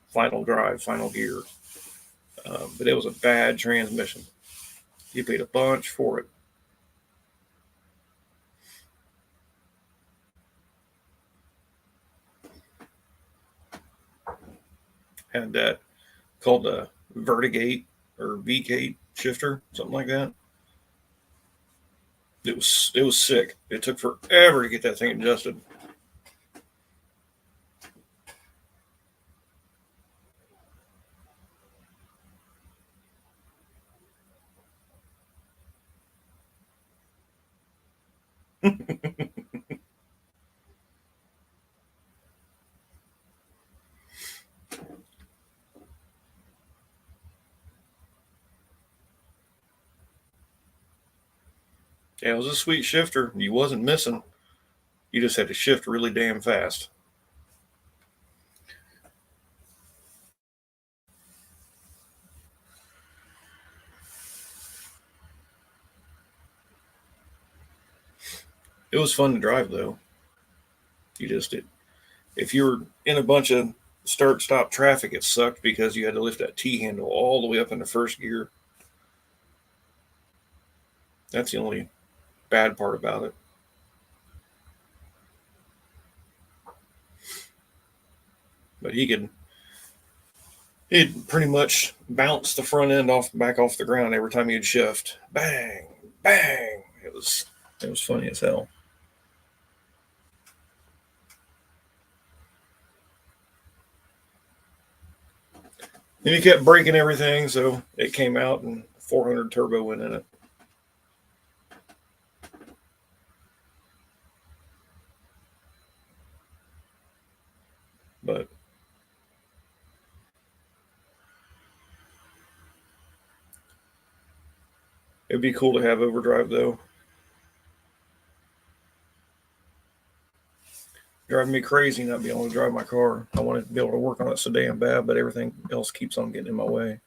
final drive, final gear. But it was a bad transmission. You paid a bunch for it. Had that called a Vertigate or V-Gate shifter, something like that. It was sick. It took forever to get that thing adjusted. Yeah, it was a sweet shifter. You wasn't missing. You just had to shift really damn fast. It was fun to drive though. You just did. If you were in a bunch of start stop traffic, it sucked because you had to lift that T handle all the way up into first gear. That's the only bad part about it. But he'd pretty much bounce the front end back off the ground every time you'd shift. Bang, bang. It was funny as hell. And he kept breaking everything, so it came out and 400 turbo went in it. But it'd be cool to have overdrive though. Driving me crazy not being able to drive my car. I want to be able to work on it so damn bad, but everything else keeps on getting in my way.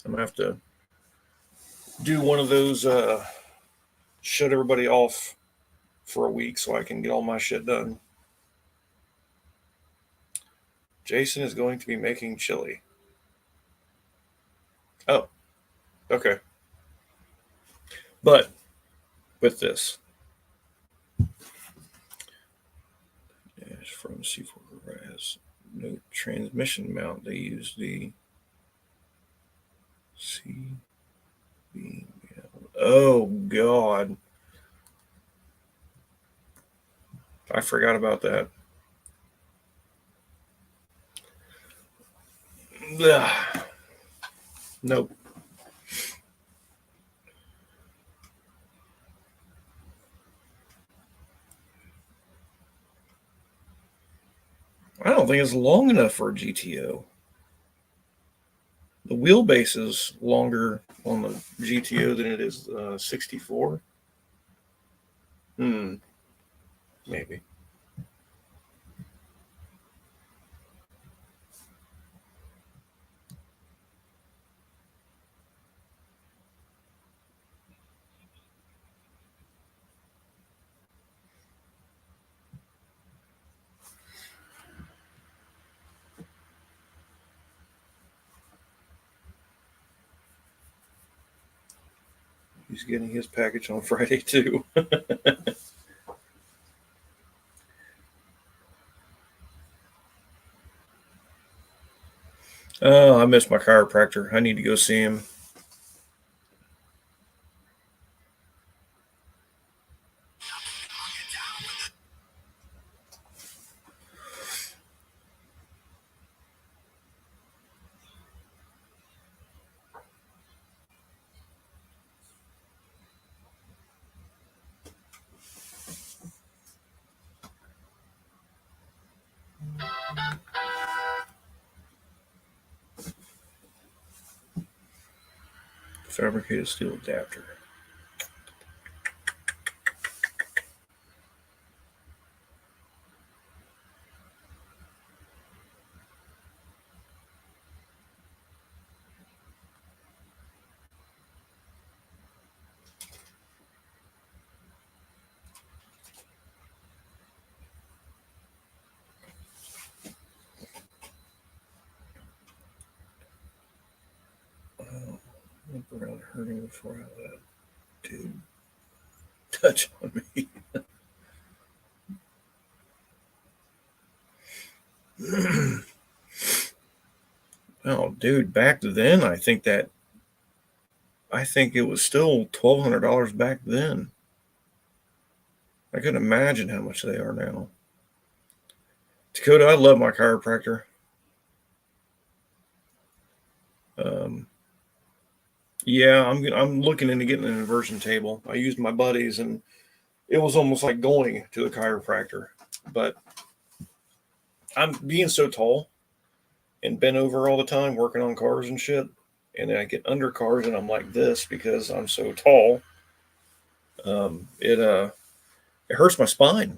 I'm gonna have to do one of those shut everybody off for a week so I can get all my shit done. Jason is going to be making chili. Oh, okay. But with this, it's from C4 Garage. No transmission mount. They use the CB. Oh God, I forgot about that. Ugh. Nope. I don't think it's long enough for a GTO. The wheelbase is longer on the GTO than it is 64. Maybe. He's getting his package on Friday too. Oh, I miss my chiropractor. I need to go see him. Fabricated steel adapter. Look around hurting before I let dude touch on me. Oh, dude, back then I think it was still $1,200 back then. I couldn't imagine how much they are now. Dakota, I love my chiropractor. Yeah, I'm looking into getting an inversion table. I used my buddies, and it was almost like going to the chiropractor. But I'm being so tall and bent over all the time, working on cars and shit. and then I get under cars and I'm like this because I'm so tall. It hurts my spine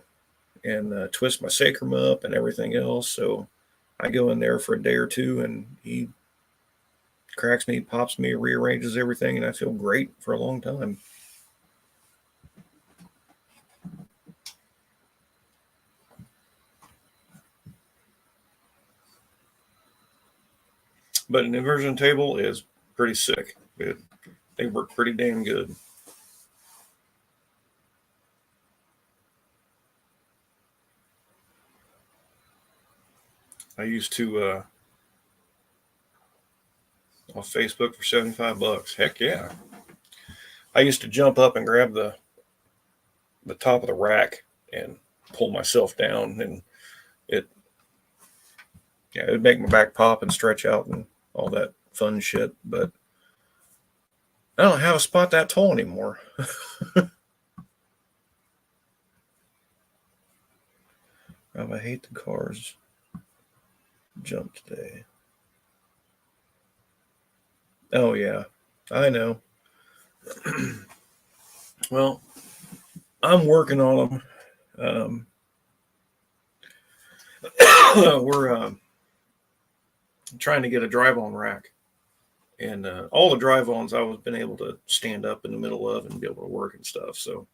and twists my sacrum up and everything else. So I go in there for a day or two, and he cracks me, pops me, rearranges everything, and I feel great for a long time. But an inversion table is pretty sick. They work pretty damn good. I used to off Facebook for $75. Heck yeah! I used to jump up and grab the top of the rack and pull myself down, and it it'd make my back pop and stretch out and all that fun shit. But I don't have a spot that tall anymore. I hate the cars. Jump today. Oh yeah, I know. Well, I'm working on them. We're trying to get a drive-on rack, and all the drive-ons I've been able to stand up in the middle of and be able to work and stuff. So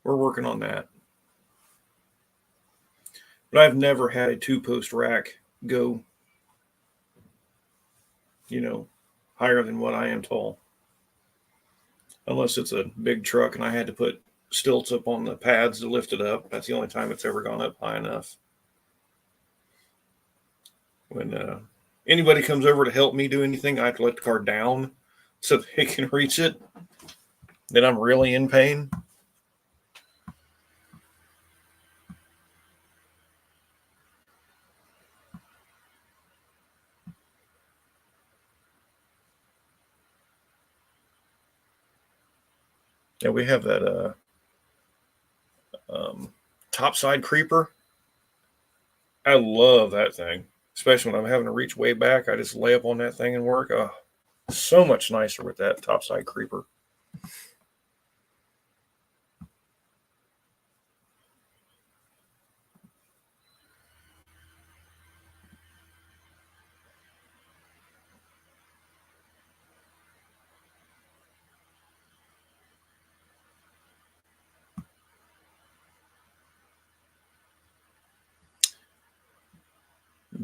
we're working on that. But I've never had a two-post rack go, higher than what I am tall, unless it's a big truck and I had to put stilts up on the pads to lift it up. That's the only time it's ever gone up high enough. When anybody comes over to help me do anything, I have to let the car down so they can reach it. Then I'm really in pain. Yeah, we have that topside creeper. I love that thing, especially when I'm having to reach way back. I just lay up on that thing and work. Oh, so much nicer with that topside creeper.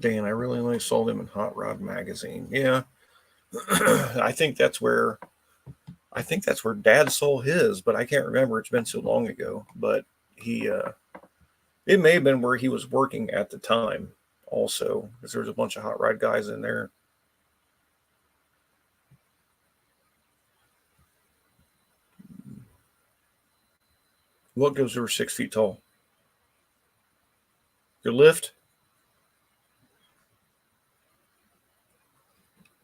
Dan, I really only saw them in Hot Rod Magazine. Yeah, I think that's where Dad saw his, but I can't remember. It's been so long ago. But he, it may have been where he was working at the time, also, because there was a bunch of hot rod guys in there. What goes over 6 feet tall? Your lift?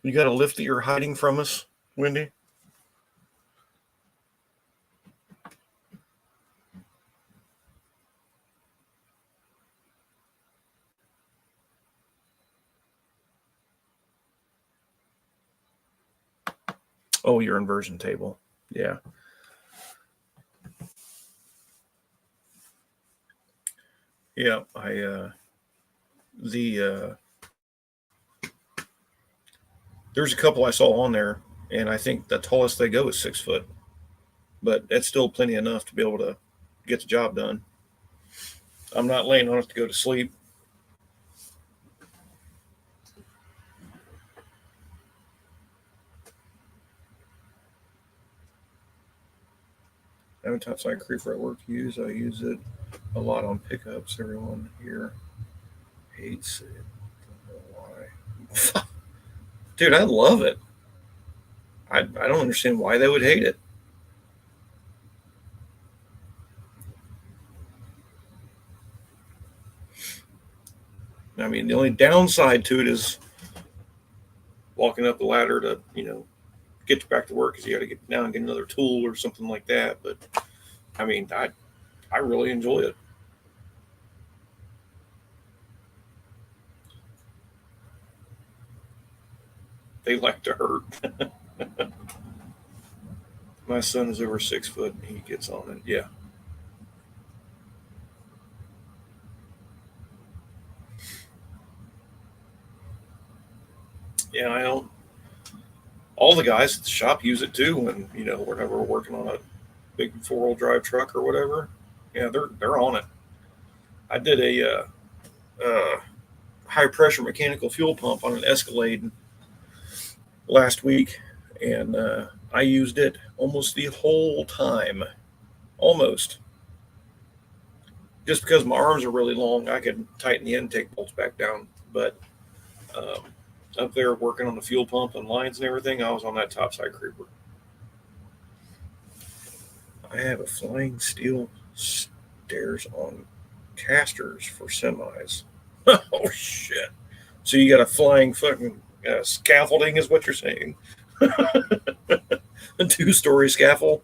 You got a lift that you're hiding from us, Wendy? Oh, your inversion table. Yeah. Yeah, there's a couple I saw on there, and I think the tallest they go is 6 foot, but that's still plenty enough to be able to get the job done. I'm not laying on it to go to sleep. I have a topside creeper at work to use. I use it a lot on pickups. Everyone here hates it. I don't know why. Dude, I love it. I don't understand why they would hate it. I mean, the only downside to it is walking up the ladder to, get you back to work because you got to get down and get another tool or something like that. But I mean, I really enjoy it. They like to hurt. My son is over 6 foot and he gets on it. Yeah. Yeah, I don't. All the guys at the shop use it too when, whenever we're working on a big 4-wheel drive truck or whatever. Yeah, they're on it. I did a high pressure mechanical fuel pump on an Escalade last week, and I used it almost the whole time. Almost. Just because my arms are really long, I could tighten the intake bolts back down. But um, up there working on the fuel pump and lines and everything, I was on that topside creeper. I have a flying steel stairs on casters for semis. Oh shit! So you got a flying fucking scaffolding, is what you're saying? A 2-story scaffold.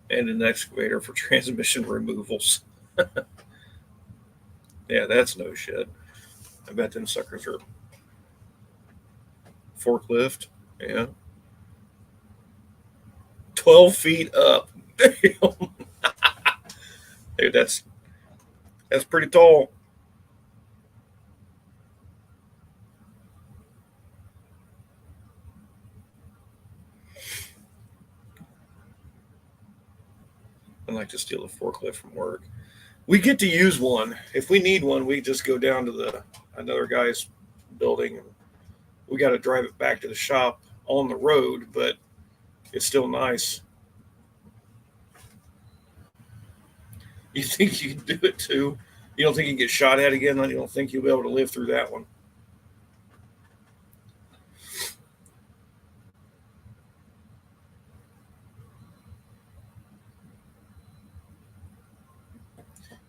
And an excavator for transmission removals. Yeah, that's no shit. I bet them suckers are forklift. Yeah, 12 feet up. Damn. Dude, that's pretty tall. I'd like to steal a forklift from work. We get to use one. If we need one, we just go down to another guy's building. We got to drive it back to the shop on the road, but it's still nice. You think you can do it too? You don't think you can get shot at again? You don't think you'll be able to live through that one?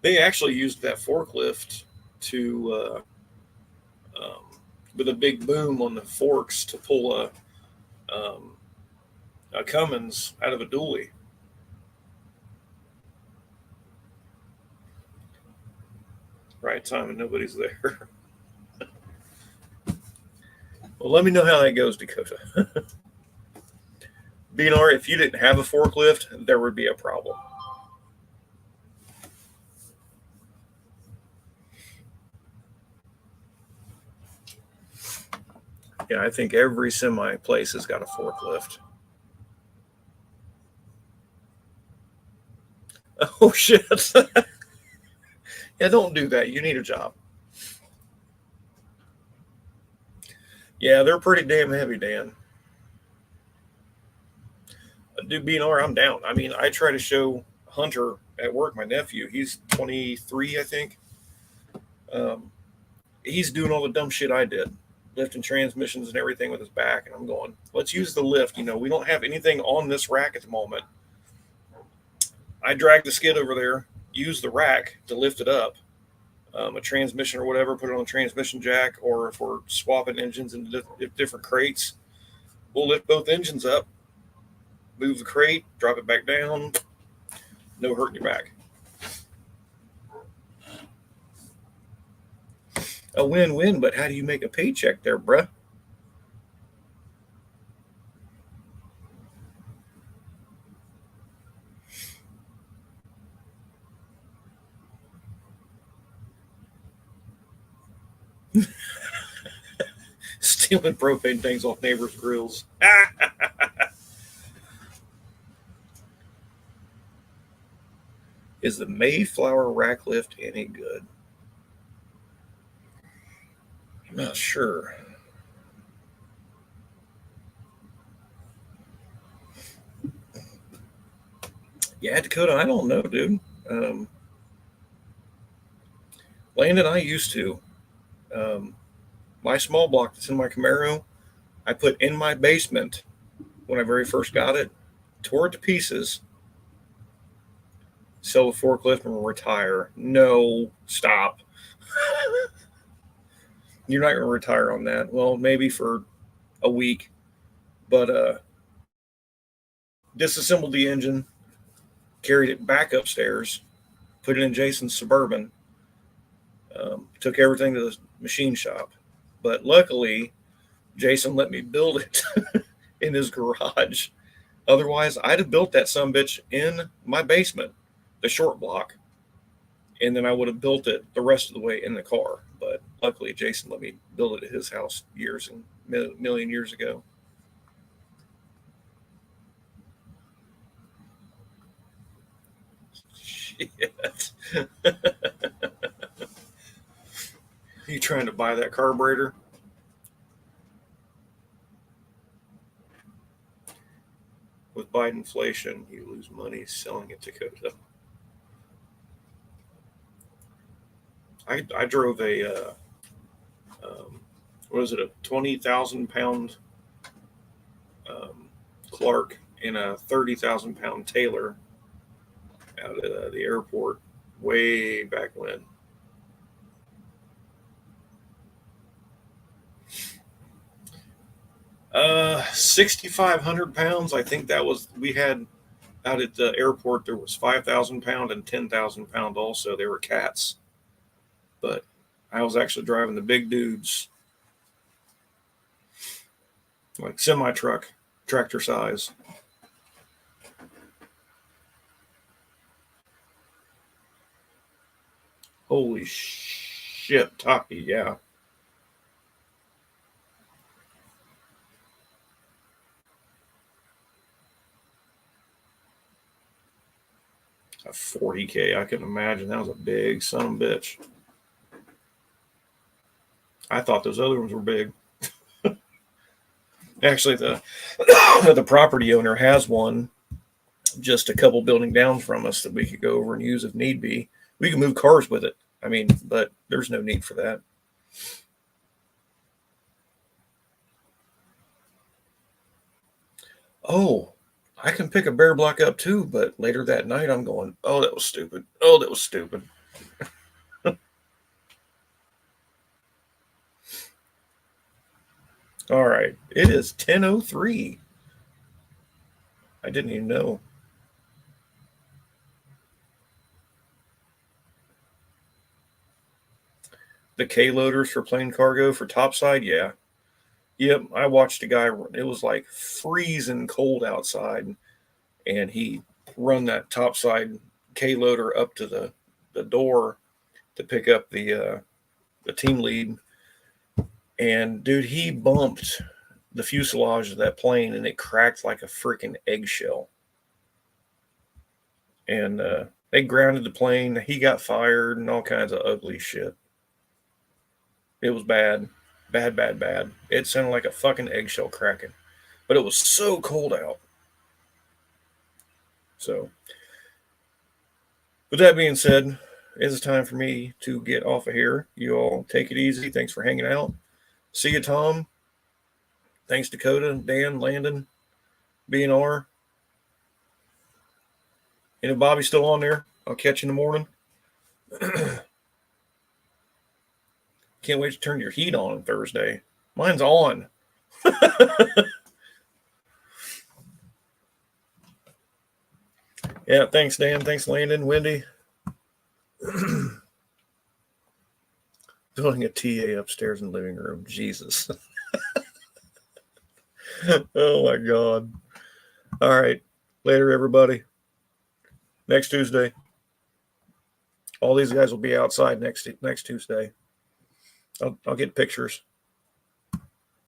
They actually used that forklift to, um, with a big boom on the forks to pull um, a Cummins out of a dually. Right time and nobody's there. Well, let me know how that goes, Dakota. BNR, if you didn't have a forklift, there would be a problem. Yeah, I think every semi place has got a forklift. Oh shit! Yeah, don't do that. You need a job. Yeah, they're pretty damn heavy, Dan. Dude, BNR, I'm down. I mean, I try to show Hunter at work, my nephew. He's 23, I think. Um, he's doing all the dumb shit I did, lifting transmissions and everything with his back. And I'm going, let's use the lift. We don't have anything on this rack at the moment. I drag the skid over there, use the rack to lift it up, a transmission or whatever, put it on a transmission jack, or if we're swapping engines into different crates, we'll lift both engines up, move the crate, drop it back down, no hurting your back. A win-win, but how do you make a paycheck there, bruh? Stealing propane tanks off neighbors' grills. Is the Mayflower rack lift any good? I'm not sure. Yeah, Dakota, I don't know, dude. Um, Landon, I used to. Um, my small block that's in my Camaro, I put in my basement when I very first got it, tore it to pieces, sell the forklift and retire. No, stop. You're not going to retire on that. Well, maybe for a week, but disassembled the engine, carried it back upstairs, put it in Jason's Suburban, took everything to the machine shop. But luckily, Jason let me build it in his garage. Otherwise, I'd have built that sumbitch in my basement, the short block, and then I would have built it the rest of the way in the car. But luckily, Jason let me build it at his house years and million years ago. Shit. You trying to buy that carburetor? With Biden inflation, you lose money selling it to Dakota. I drove a what is it, a 20,000 pound Clark and a 30,000 pound Taylor out at the airport way back when. Uh, 6,500 pounds. I think that was we had out at the airport. There was 5,000 pound and 10,000 pound also. They were cats, but I was actually driving the big dudes, like semi truck, tractor size. Holy shit, Taki, yeah. A 40K, I can imagine. That was a big son of a bitch. I thought those other ones were big. Actually, the the property owner has one just a couple building down from us that we could go over and use if need be. We can move cars with it. I mean, but there's no need for that. Oh, I can pick a bear block up too, but later that night I'm going, oh, that was stupid. Oh, that was stupid. All right. It is 10:03. I didn't even know. The K loaders for plane cargo for topside, yeah. Yep, I watched a guy. It was like freezing cold outside, and he run that topside K loader up to the door to pick up the team lead. And dude, he bumped the fuselage of that plane, and it cracked like a freaking eggshell. And they grounded the plane. He got fired and all kinds of ugly shit. It was bad, bad, bad, bad. It sounded like a fucking eggshell cracking, but it was so cold out. So, with that being said, it's time for me to get off of here. You all take it easy. Thanks for hanging out. See you, Tom. Thanks, Dakota, Dan, Landon, BNR. And if Bobby's still on there, I'll catch you in the morning. Can't wait to turn your heat on Thursday. Mine's on. Yeah, thanks, Dan. Thanks, Landon, Wendy. Building a TA upstairs in the living room. Jesus. Oh my God. All right. Later, everybody. Next Tuesday. All these guys will be outside next Tuesday. I'll get pictures.